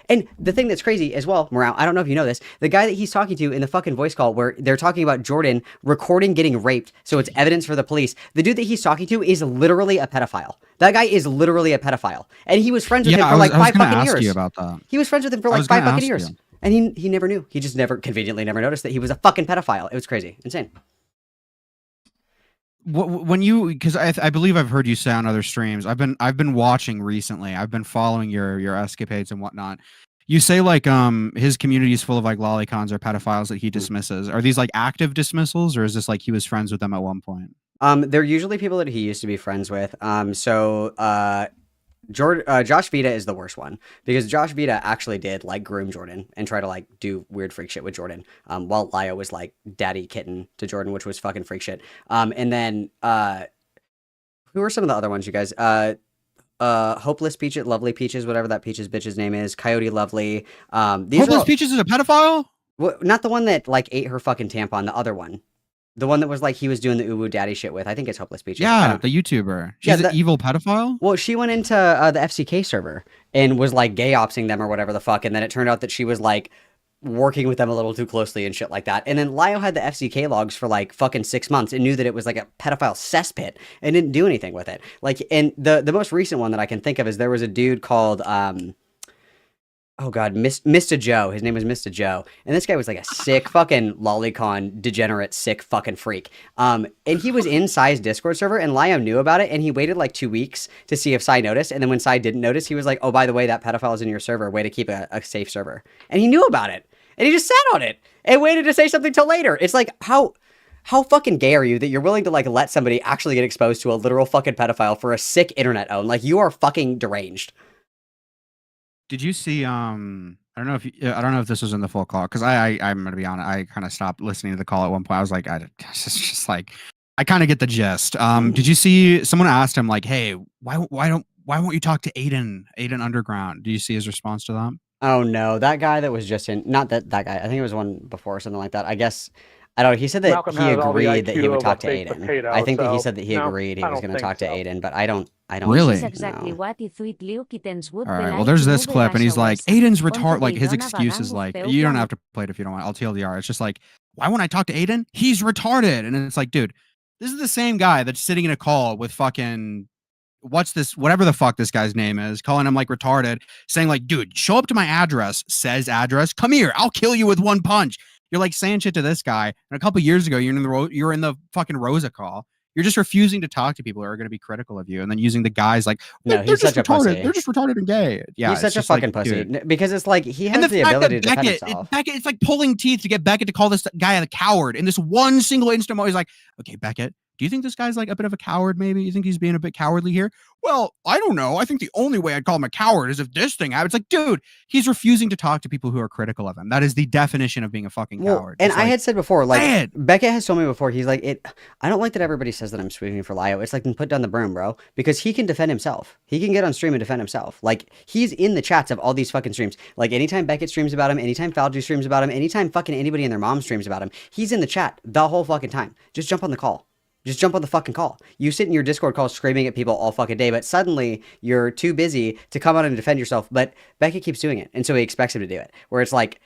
and the thing that's crazy as well, Morale, I don't know if you know this, the guy that he's talking to in the fucking voice call where they're talking about Jordan recording getting raped, so it's evidence for the police, the dude that he's talking to is literally a pedophile. That guy is literally a pedophile. And he was friends with him for like 5 fucking years. You about that. He was friends with him for like 5 fucking years. And he never knew. He just conveniently never noticed that he was a fucking pedophile. It was crazy. Insane. When you, because I believe I've heard you say on other streams, I've been watching recently. I've been following your escapades and whatnot. You say like his community is full of like lolicons or pedophiles that he dismisses. Are these like active dismissals, or is this like he was friends with them at one point? They're usually people that he used to be friends with. Josh Vita is the worst one, because Josh Vita actually did like groom Jordan and try to like do weird freak shit with Jordan, while Lio was like daddy kitten to Jordan, which was fucking freak shit. And then who are some of the other ones, you guys? Hopeless Peaches, Lovely Peaches, whatever that Peaches bitch's name is, Coyote Lovely. Hopeless Peaches is a pedophile? Well, not the one that like ate her fucking tampon, the other one. The one that was like he was doing the uwu daddy shit with. I think it's Hopeless Peaches. Yeah, the YouTuber. She's an evil pedophile? Well, she went into the FCK server and was like gay opsing them or whatever the fuck. And then it turned out that she was like working with them a little too closely and shit like that. And then Lio had the FCK logs for like fucking 6 months and knew that it was like a pedophile cesspit and didn't do anything with it. Like, and the most recent one that I can think of is there was a dude called, oh god, Mr. Joe. His name was Mr. Joe. And this guy was like a sick fucking lolicon, degenerate, sick fucking freak. And he was in Psy's Discord server, and Lio knew about it, and he waited like 2 weeks to see if Psy noticed. And then when Psy didn't notice, he was like, oh, by the way, that pedophile is in your server. Way to keep a safe server. And he knew about it. And he just sat on it and waited to say something till later. It's like, how fucking gay are you that you're willing to like let somebody actually get exposed to a literal fucking pedophile for a sick internet own? Like, you are fucking deranged. Did you see? I don't know if this was in the full call, because I'm gonna be honest. I kind of stopped listening to the call at one point. I was like, it's just like, I kind of get the gist. Did you see? Someone asked him like, "Hey, why won't you talk to Aiden Underground?" Do you see his response to that? Oh no, that guy that was just in, not that guy. I think it was one before or something like that. I guess. I don't know. He said that Malcolm he has all the agreed that he IQ would of talk a to baked Aiden. potato, I think that he so, said that he no, agreed he I was don't going to talk to think so. Aiden, but I don't Really? This is exactly know. what the sweet Lio kittens would All be right. Well, like there's to this move clip, and he's like, Aiden's retard. Like his Onto excuse is the like, Dona you don't Vagabond have to play it if you don't want. I'll TLDR. It's just like, why won't I talk to Aiden? He's retarded. And it's like, dude, this is the same guy that's sitting in a call with fucking, whatever the fuck this guy's name is, calling him like retarded, saying like, dude, show up to my address, says address, come here, I'll kill you with one punch. You're like saying shit to this guy, and a couple years ago, you're in the fucking Rosa call. You're just refusing to talk to people who are going to be critical of you, and then using the guys like, No, they're he's just such a retarded. pussy. They're just retarded and gay. Yeah, He's such a fucking pussy. Because it's like, he has the ability to defend himself. Beckett, it's like pulling teeth to get Beckett to call this guy a coward in this one single instant. He's like, okay, Beckett, do you think this guy's like a bit of a coward? Maybe you think he's being a bit cowardly here? Well, I don't know. I think the only way I'd call him a coward is if this thing happens. It's like, dude, he's refusing to talk to people who are critical of him. That is the definition of being a fucking coward. And It's I like, had said before, like, man. Beckett has told me before, he's like, I don't like that everybody says that I'm sweeping for Lio. It's like, then put down the broom, bro. Because he can defend himself. He can get on stream and defend himself. Like, he's in the chats of all these fucking streams. Like, anytime Beckett streams about him, anytime Falju streams about him, anytime fucking anybody and their mom streams about him, he's in the chat the whole fucking time. Just jump on the call. Just jump on the fucking call. You sit in your Discord call screaming at people all fucking day, but suddenly you're too busy to come out and defend yourself. But Beckett keeps doing it, and so he expects him to do it. Where it's like,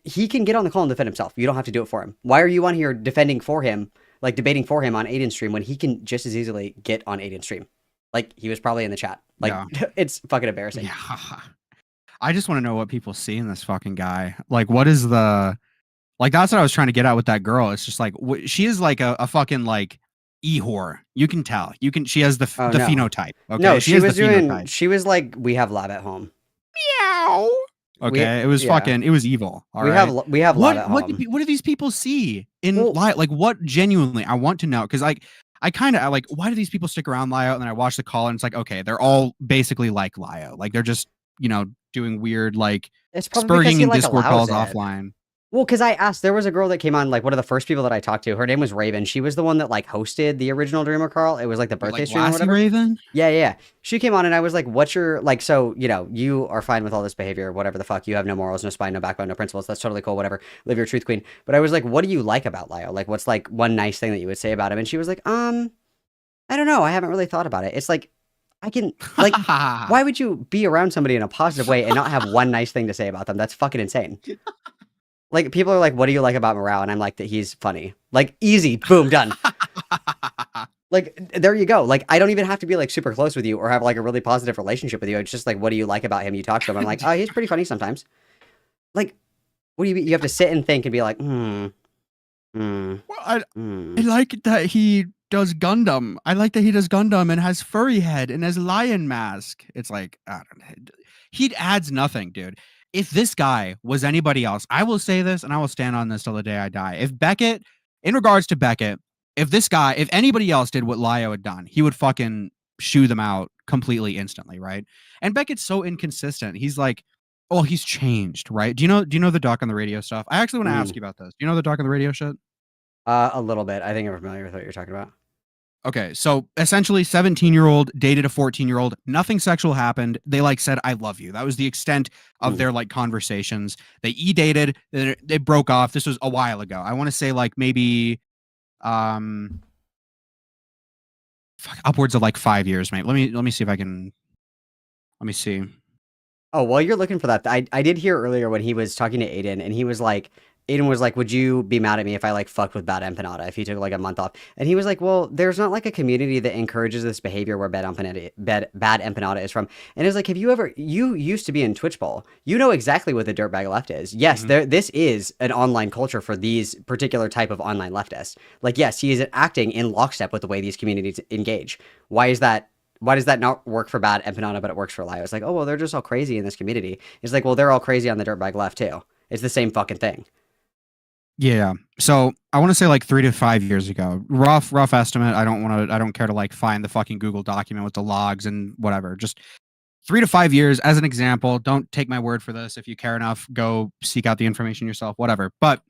he can get on the call and defend himself. You don't have to do it for him. Why are you on here defending for him, like debating for him on Aiden's stream, when he can just as easily get on Aiden's stream? Like, he was probably in the chat. Like, yeah. It's fucking embarrassing. Yeah. I just want to know what people see in this fucking guy. Like, what is the... Like, that's what I was trying to get at with that girl. It's just like, she is like a fucking like e-whore. You can tell. She has the phenotype. Okay. No, she was like, we have lab at home. Meow. Okay. It was fucking, it was evil. All right. We have lab at home. What do these people see in Lio? Like, what genuinely, I want to know. Cause like, I kind of like, why do these people stick around Lio? And then I watch the call and it's like, okay, they're all basically like Lio. Like, they're just, doing weird, like spurging in Discord calls offline. Well, because I asked, there was a girl that came on, like, one of the first people that I talked to. Her name was Raven. She was the one that, like, hosted the original Dreamer Carl. It was, like, the birthday stream or whatever. Raven? Yeah. She came on, and I was like, what's your, like, so, you are fine with all this behavior, whatever the fuck. You have no morals, no spine, no backbone, no principles. That's totally cool, whatever. Live your truth, queen. But I was like, what do you like about Lio? Like, what's, like, one nice thing that you would say about him? And she was like, I don't know. I haven't really thought about it. It's like, I can, like, why would you be around somebody in a positive way and not have one nice thing to say about them? That's fucking insane. Like, people are like, what do you like about Morale? And I'm like, that he's funny. Like, easy. Boom, done. Like, there you go. Like, I don't even have to be, like, super close with you or have, like, a really positive relationship with you. It's just, like, what do you like about him? You talk to him. I'm like, oh, he's pretty funny sometimes. Like, what do you have to sit and think and be like, Well, I like that he does Gundam. I like that he does Gundam and has furry head and has lion mask. It's like, I don't know. He adds nothing, dude. If this guy was anybody else, I will say this and I will stand on this till the day I die. If Beckett, in regards to Beckett, if anybody else did what Lio had done, he would fucking shoo them out completely instantly, right? And Beckett's so inconsistent. He's like, oh, he's changed, right? Do you know the doc on the radio stuff? I actually want to ask you about this. Do you know the doc on the radio shit? A little bit. I think I'm familiar with what you're talking about. Okay, so essentially 17-year-old dated a 14-year-old. Nothing sexual happened. They like said, I love you. That was the extent of their like conversations. They e-dated. They broke off. This was a while ago. I want to say like maybe upwards of like 5 years, mate. Let me see if I can. Let me see. Oh, while you're looking for that, I did hear earlier when he was talking to Aiden, and Aiden was like, would you be mad at me if I like fucked with Bad Empanada if he took like a month off? And he was like, well, there's not like a community that encourages this behavior where Bad Empanada is from. And it's like, you used to be in Twitch Bowl. You know exactly what the dirtbag left is. Yes, this is an online culture for these particular type of online leftists. Like, yes, he is acting in lockstep with the way these communities engage. Why does that not work for Bad Empanada, but it works for Lio? It's like, oh, well, they're just all crazy in this community. It's like, well, they're all crazy on the dirtbag left too. It's the same fucking thing. Yeah. So I want to say like 3 to 5 years ago, rough estimate. I don't care to like find the fucking Google document with the logs and whatever. Just 3 to 5 years as an example. Don't take my word for this. If you care enough, go seek out the information yourself, whatever. But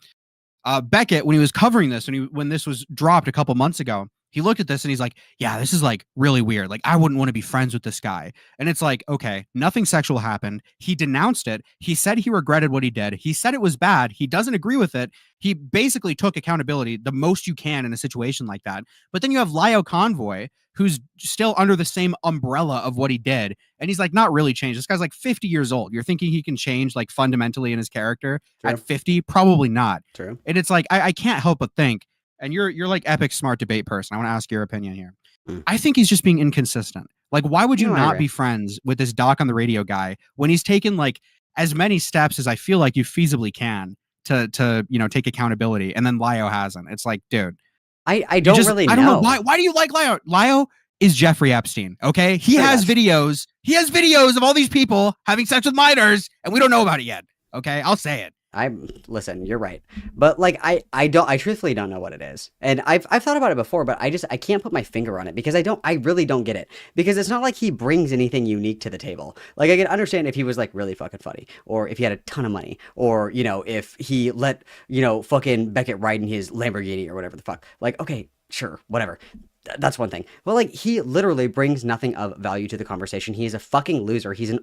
Beckett, when he was covering this, when this was dropped a couple months ago, he looked at this and he's like, yeah, this is like really weird. Like, I wouldn't want to be friends with this guy. And it's like, okay, nothing sexual happened. He denounced it. He said he regretted what he did. He said it was bad. He doesn't agree with it. He basically took accountability the most you can in a situation like that. But then you have Lio Convoy, who's still under the same umbrella of what he did. And he's like, not really changed. This guy's like 50 years old. You're thinking he can change like fundamentally in his character at 50? Probably not. True. And it's like, I can't help but think, and you're like epic smart debate person. I want to ask your opinion here. I think he's just being inconsistent. Like, why would you not be friends with this doc on the radio guy when he's taken like as many steps as I feel like you feasibly can to take accountability, and then Lio hasn't? It's like, dude, I don't really know. I don't know why do you like Lio? Lio is Jeffrey Epstein. Okay, he has videos. He has videos of all these people having sex with minors, and we don't know about it yet. Okay, I'll say it. Listen, you're right. But like, I truthfully don't know what it is. And I've thought about it before, but I can't put my finger on it because I really don't get it. Because it's not like he brings anything unique to the table. Like, I can understand if he was like really fucking funny, or if he had a ton of money, or, if he let, fucking Beckett ride in his Lamborghini or whatever the fuck. Like, okay, sure, whatever. That's one thing. But like, he literally brings nothing of value to the conversation. He is a fucking loser. He's an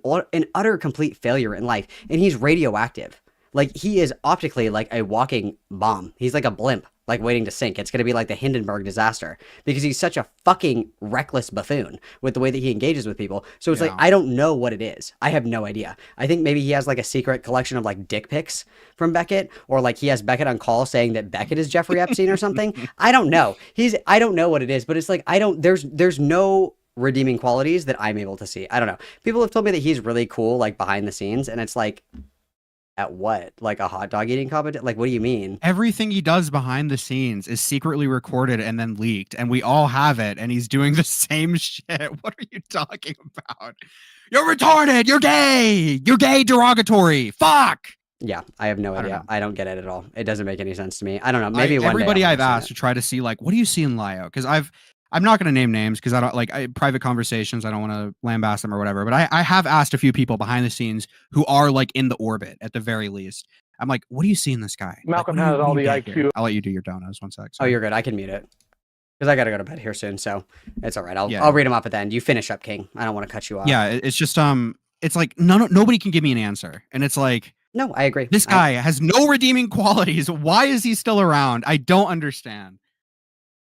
utter complete failure in life, and he's radioactive. Like, he is optically like a walking bomb. He's like a blimp, like waiting to sink. It's going to be like the Hindenburg disaster because he's such a fucking reckless buffoon with the way that he engages with people. So it's like, I don't know what it is. I have no idea. I think maybe he has like a secret collection of like dick pics from Beckett, or like he has Beckett on call saying that Beckett is Jeffrey Epstein or something. I don't know. I don't know what it is, but it's like, there's no redeeming qualities that I'm able to see. I don't know. People have told me that he's really cool, like behind the scenes, and it's like, at what? Like a hot dog eating competition? Like, what do you mean? Everything he does behind the scenes is secretly recorded and then leaked, and we all have it, and he's doing the same shit. What are you talking about? You're retarded! You're gay! You're gay derogatory! Fuck! Yeah, I have no idea. I don't get it at all. It doesn't make any sense to me. I don't know. Maybe one everybody day I've asked to try to see, like, what do you see in Lio? Because I'm not going to name names because I don't like private conversations. I don't want to lambast them or whatever. But I have asked a few people behind the scenes who are like in the orbit at the very least. I'm like, what do you see in this guy? Malcolm like, has all the IQ. Here? I'll let you do your donuts. 1 sec. Oh, you're good. I can mute it because I got to go to bed here soon. So it's all right. I'll read them up at the end. You finish up, King. I don't want to cut you off. Yeah, it's just it's like nobody can give me an answer, and it's like, no, I agree. This guy has no redeeming qualities. Why is he still around? I don't understand.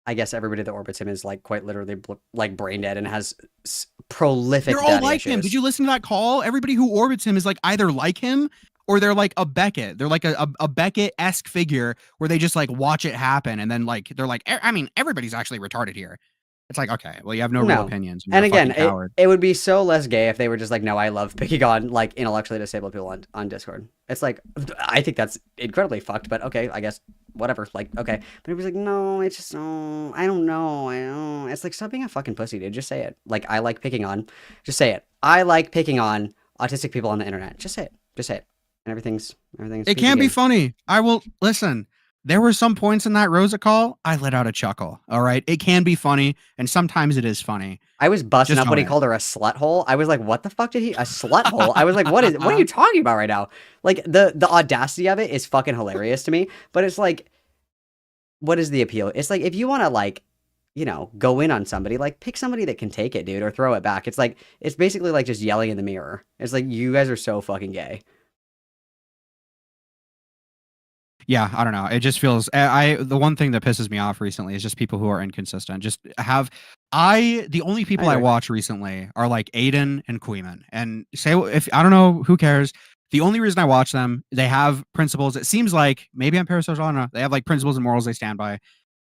I guess everybody that orbits him is like quite literally like brain dead and has prolific. They're all daddy like him. issues. Did you listen to that call? Everybody who orbits him is like either like him or they're like a Beckett. They're like a Beckett-esque figure where they just like watch it happen and then like they're like, I mean, everybody's actually retarded here. It's like, okay, well, you have no real opinions. And again, it would be so less gay if they were just like, no, I love picking on like intellectually disabled people on Discord. It's like, I think that's incredibly fucked, but okay, I guess whatever. Like, okay, but it was like, no, it's just no, I don't know. It's like, stop being a fucking pussy, dude. Just say it. Like, I like picking on. Just say it. I like picking on autistic people on the internet. Just say it. Just say it. And everything's. It can be funny. I will listen. There were some points in that Rosa call, I let out a chuckle. All right. It can be funny, and sometimes it is funny. I was busting up when he called her a slut hole. I was like, what the fuck did he? A slut hole? I was like, what are you talking about right now? Like, the audacity of it is fucking hilarious to me. But it's like, what is the appeal? It's like, if you want to, like, you know, go in on somebody, like, pick somebody that can take it, dude, or throw it back. It's like, it's basically like just yelling in the mirror. It's like, you guys are so fucking gay. Yeah, I don't know. It just feels the one thing that pisses me off recently is just people who are inconsistent. The only people I watch recently are like Aiden and Queeman. And if I don't know, who cares? The only reason I watch them, they have principles. It seems like maybe I'm parasocial. I don't know. They have like principles and morals they stand by.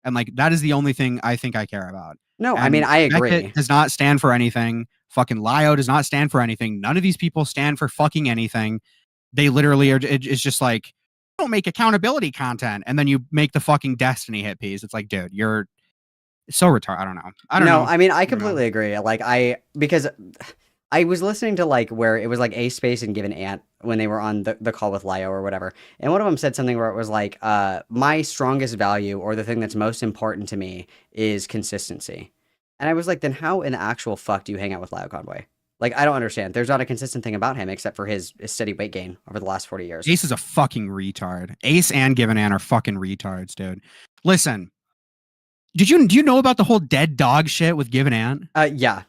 And like that is the only thing I think I care about. No, and I mean, I agree. Beckett does not stand for anything. Fucking Lio does not stand for anything. None of these people stand for fucking anything. They literally are. It's just like, don't make accountability content, and then you make the fucking Destiny hit piece. It's like, dude, you're so retarded. I don't know. I mean, I completely agree. Like, because I was listening to like where it was like A Space and Given Ant when they were on the call with Lio or whatever, and one of them said something where it was like, my strongest value or the thing that's most important to me is consistency. And I was like, then how in the actual fuck do you hang out with Lio Convoy? Like, I don't understand. There's not a consistent thing about him except for his steady weight gain over the last 40 years. Ace is a fucking retard. Ace and Given Ant are fucking retards, dude. Listen, do you know about the whole dead dog shit with Given Ant? Yeah.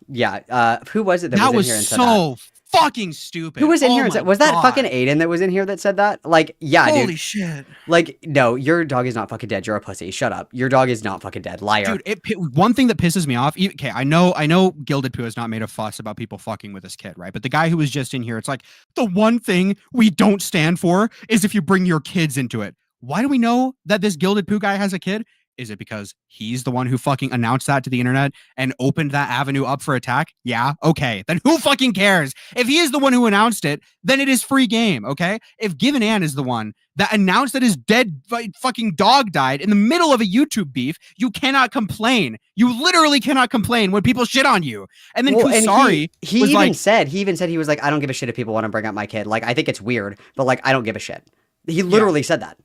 Who was it that was in here and said that? That was so fucking stupid. Who was in here and said, was that fucking Aiden that was in here that said that? Like, yeah, dude. Holy shit. Like, no, your dog is not fucking dead. You're a pussy. Shut up. Your dog is not fucking dead. Liar. Dude, one thing that pisses me off. Okay, I know Gilded Poo has not made a fuss about people fucking with this kid, right? But the guy who was just in here, it's like, the one thing we don't stand for is if you bring your kids into it. Why do we know that this Gilded Poo guy has a kid? Is it because he's the one who fucking announced that to the internet and opened that avenue up for attack? Yeah, okay. Then who fucking cares? If he is the one who announced it, then it is free game, okay? If Given Ant is the one that announced that his dead fucking dog died in the middle of a YouTube beef, you cannot complain. You literally cannot complain when people shit on you. And then Kusari he even said he was like, I don't give a shit if people want to bring up my kid. Like, I think it's weird, but like, I don't give a shit. He literally said that.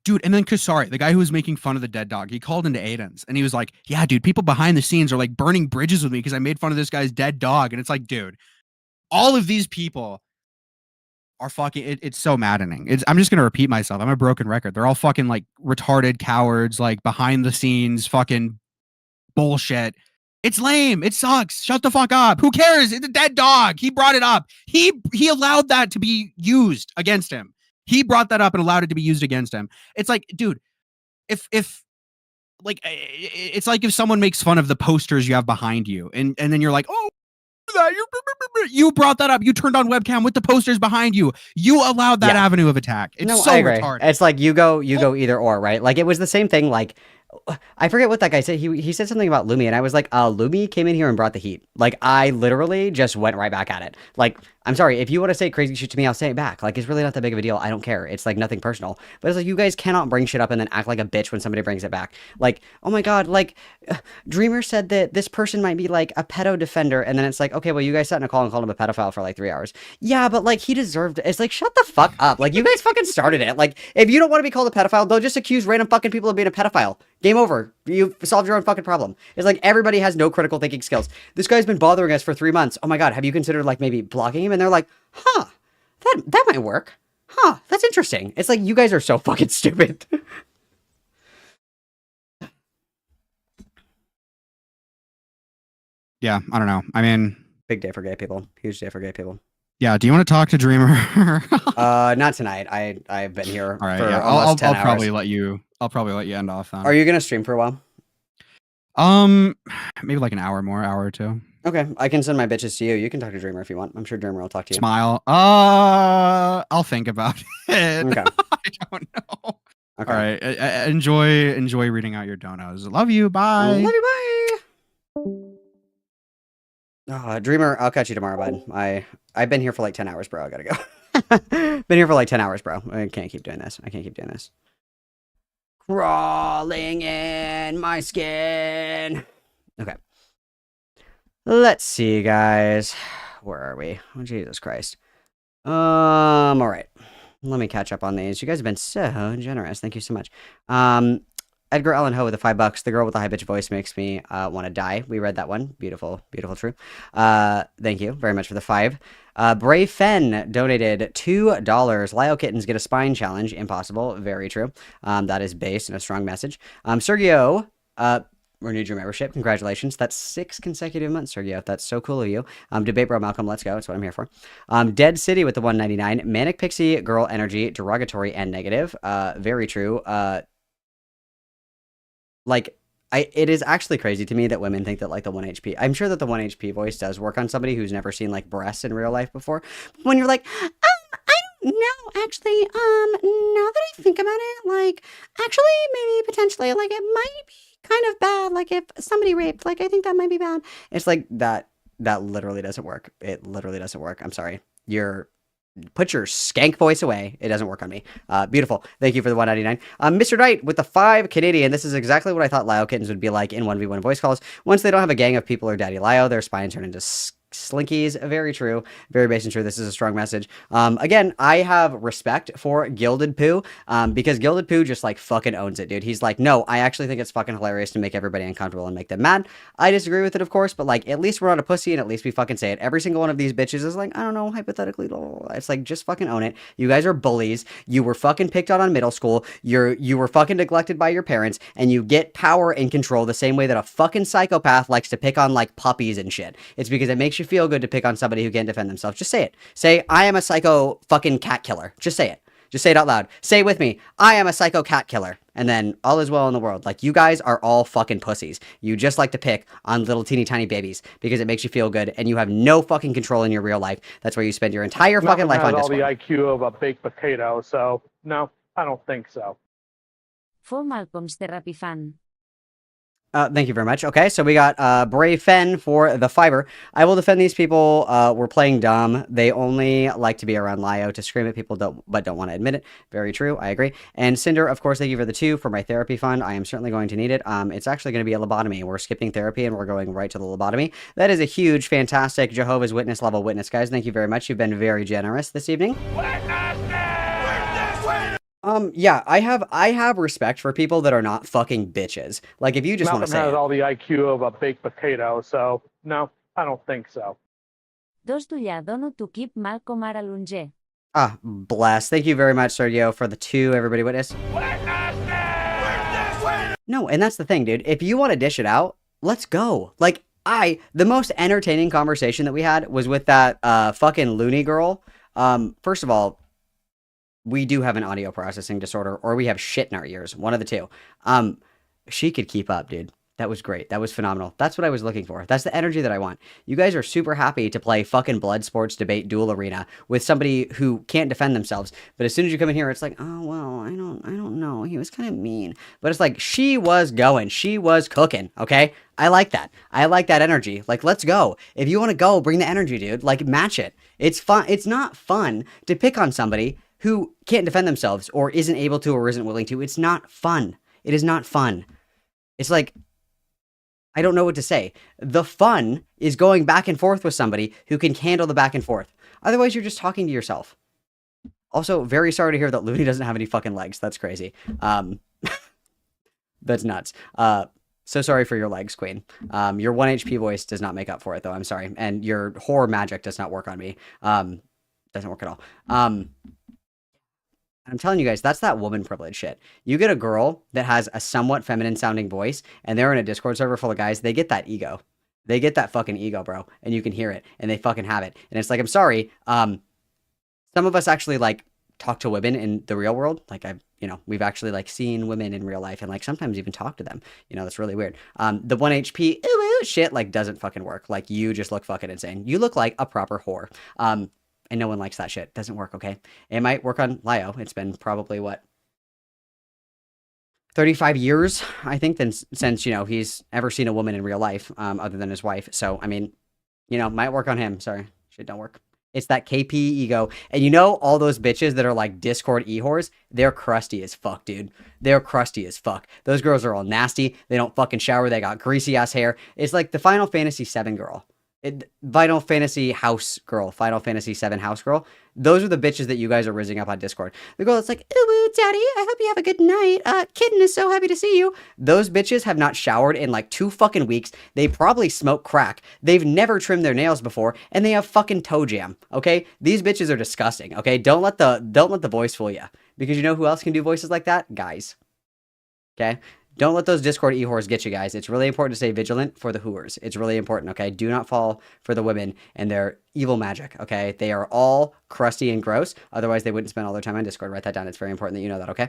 Dude, and then Kusari, the guy who was making fun of the dead dog, he called into Aiden's and he was like, yeah, dude, people behind the scenes are like burning bridges with me because I made fun of this guy's dead dog. And it's like, dude, all of these people are fucking, it's so maddening. I'm just going to repeat myself. I'm a broken record. They're all fucking like retarded cowards, like behind the scenes, fucking bullshit. It's lame. It sucks. Shut the fuck up. Who cares? It's a dead dog. He brought it up. He allowed that to be used against him. He brought that up and allowed it to be used against him. It's like, dude, if like, it's like if someone makes fun of the posters you have behind you and then you're like, oh, you brought that up. You turned on webcam with the posters behind you. You allowed that avenue of attack. It's so retarded. It's like you go either or, right? Like it was the same thing. Like, I forget what that guy said. He said something about Lumi, and I was like, Lumi came in here and brought the heat. Like, I literally just went right back at it. Like, I'm sorry, if you want to say crazy shit to me, I'll say it back. Like, it's really not that big of a deal. I don't care. It's like nothing personal. But it's like, you guys cannot bring shit up and then act like a bitch when somebody brings it back. Like, oh my god, like, Dreamer said that this person might be like a pedo defender, and then it's like, okay, well, you guys sat in a call and called him a pedophile for like 3 hours. Yeah, but like, he deserved it. It's like, shut the fuck up. Like, you guys fucking started it. Like, if you don't want to be called a pedophile, they'll just accuse random fucking people of being a pedophile. Game over. You've solved your own fucking problem. It's like everybody has no critical thinking skills. This guy's been bothering us for 3 months. Oh my god, have you considered like maybe blocking him? And they're like, huh, that might work. Huh, that's interesting. It's like, you guys are so fucking stupid. Yeah, I don't know. I mean, big day for gay people. Huge day for gay people. Yeah, do you want to talk to Dreamer? Not tonight. I've been here all right, for yeah. almost 10 I'll hours. probably let you end off then. Are you gonna stream for a while? Maybe like an hour more, hour or two. Okay, I can send my bitches to you. You can talk to Dreamer if you want. I'm sure Dreamer will talk to you. Smile. I'll think about it. Okay. I don't know. Okay. All right. Enjoy reading out your donos. Love you. Bye. Love you. Bye. Dreamer, I'll catch you tomorrow, bud. I've been here for like 10 hours, bro. I gotta go. Been here for like 10 hours, bro. I can't keep doing this. Crawling in my skin. Okay. Let's see, guys. Where are we? Oh, Jesus Christ. All right. Let me catch up on these. You guys have been so generous. Thank you so much. Edgar Allan Poe with the $5. The girl with the high pitch voice makes me want to die. We read that one. Beautiful, beautiful, true. Thank you very much for the 5. Brave Fen donated $2. Lio Kittens get a spine challenge. Impossible. Very true. That is based in a strong message. Sergio, renewed your membership. Congratulations. That's 6 consecutive months, Sergio. That's so cool of you. Debate Bro Malcolm, let's go. That's what I'm here for. Dead City with the 199. Manic Pixie, girl energy, derogatory and negative. Very true. It is actually crazy to me that women think that like the 1 HP. I'm sure that the 1 HP voice does work on somebody who's never seen like breasts in real life before. When you're like, I don't know, actually, now that I think about it, like, actually, maybe potentially, like, it might be kind of bad. Like, if somebody raped, like, I think that might be bad. It's like that literally doesn't work. It literally doesn't work. I'm sorry. Put your skank voice away. It doesn't work on me. Beautiful. Thank you for the 199. Mr. Knight with the 5 Canadian. This is exactly what I thought Lio Kittens would be like in 1v1 voice calls. Once they don't have a gang of people or Daddy Lio, their spine turn into slinkies. Very true. Very base and true. This is a strong message. Again, I have respect for Gilded Poo, because Gilded Poo just like fucking owns it, dude. He's like, no, I actually think it's fucking hilarious to make everybody uncomfortable and make them mad. I disagree with it, of course, but like, at least we're not a pussy and at least we fucking say it. Every single one of these bitches is like, I don't know, hypothetically, it's like, just fucking own it. You guys are bullies. You were fucking picked on middle school. You were fucking neglected by your parents, and you get power and control the same way that a fucking psychopath likes to pick on like puppies and shit. It's because it makes you feel good to pick on somebody who can't defend themselves. Just say it. Say, I am a psycho fucking cat killer. Just say it. Just say it out loud. Say it with me. I am a psycho cat killer. And then all is well in the world. Like, you guys are all fucking pussies. You just like to pick on little teeny tiny babies because it makes you feel good, and you have no fucking control in your real life. That's where you spend your entire fucking life on Discord. All the IQ of a baked potato, so no, I don't think so. For Malcolm's therapy fan. Thank you very much. Okay, so we got Brave Fen for the 5. I will defend these people. We're playing dumb. They only like to be around Lio to scream at people, but don't want to admit it. Very true. I agree. And Cinder, of course, thank you for the 2 for my therapy fund. I am certainly going to need it. It's actually going to be a lobotomy. We're skipping therapy and we're going right to the lobotomy. That is a huge, fantastic Jehovah's Witness level witness, guys. Thank you very much. You've been very generous this evening. Yeah, I have respect for people that are not fucking bitches. Like, if you just want to say Malcolm has it. all the IQ of a baked potato, so no, I don't think so. Dos tuya dono to keep Malcolm Aralunje. Bless. Thank you very much, Sergio, for the 2, everybody witness. No, and that's the thing, dude. If you want to dish it out, let's go. Like, the most entertaining conversation that we had was with that fucking loony girl. First of all, we do have an audio processing disorder, or we have shit in our ears. One of the 2. She could keep up, dude. That was great. That was phenomenal. That's what I was looking for. That's the energy that I want. You guys are super happy to play fucking blood sports debate duel arena with somebody who can't defend themselves. But as soon as you come in here, it's like, oh, well, I don't know. He was kind of mean. But it's like, she was going. She was cooking, okay? I like that. I like that energy. Like, let's go. If you want to go, bring the energy, dude. Like, match it. It's fun. It's not fun to pick on somebody who can't defend themselves or isn't able to or isn't willing to. It's not fun. It is not fun. It's like, I don't know what to say. The fun is going back and forth with somebody who can handle the back and forth. Otherwise, you're just talking to yourself. Also, very sorry to hear that Looney doesn't have any fucking legs. That's crazy. That's nuts. So sorry for your legs, Queen. Your 1 HP voice does not make up for it, though. I'm sorry. And your horror magic does not work on me. Doesn't work at all. I'm telling you guys, that's that woman privilege shit. You get a girl that has a somewhat feminine sounding voice and they're in a Discord server full of guys, they get that ego. They get that fucking ego, bro. And you can hear it and they fucking have it. And it's like, I'm sorry. Some of us actually like talk to women in the real world. Like, I've you know, we've actually like seen women in real life and like sometimes even talk to them. You know, that's really weird. The 1 HP shit like doesn't fucking work. Like you just look fucking insane. You look like a proper whore. And no one likes that shit. Doesn't work, okay? It might work on Lio. It's been probably what, 35 years, I think, since, you know, he's ever seen a woman in real life, other than his wife. So, I mean, you know, might work on him. Sorry. Shit don't work. It's that KP ego. And you know, all those bitches that are like Discord e-whores, they're crusty as fuck, dude. They're crusty as fuck. Those girls are all nasty. They don't fucking shower. They got greasy ass hair. It's like the Final Fantasy VII girl. Final Fantasy house girl. Final Fantasy VII house girl. Those are the bitches that you guys are rizzing up on Discord. The girl that's like, ooh, daddy, I hope you have a good night. Kitten is so happy to see you. Those bitches have not showered in like 2 fucking weeks. They probably smoke crack. They've never trimmed their nails before, and they have fucking toe jam. Okay, these bitches are disgusting. Okay, don't let the voice fool you, because you know who else can do voices like that? Guys. Okay. Don't let those Discord e-whores get you guys. It's really important to stay vigilant for the hooers. It's really important, okay? Do not fall for the women and their evil magic, okay? They are all crusty and gross. Otherwise, they wouldn't spend all their time on Discord. Write that down. It's very important that you know that, okay?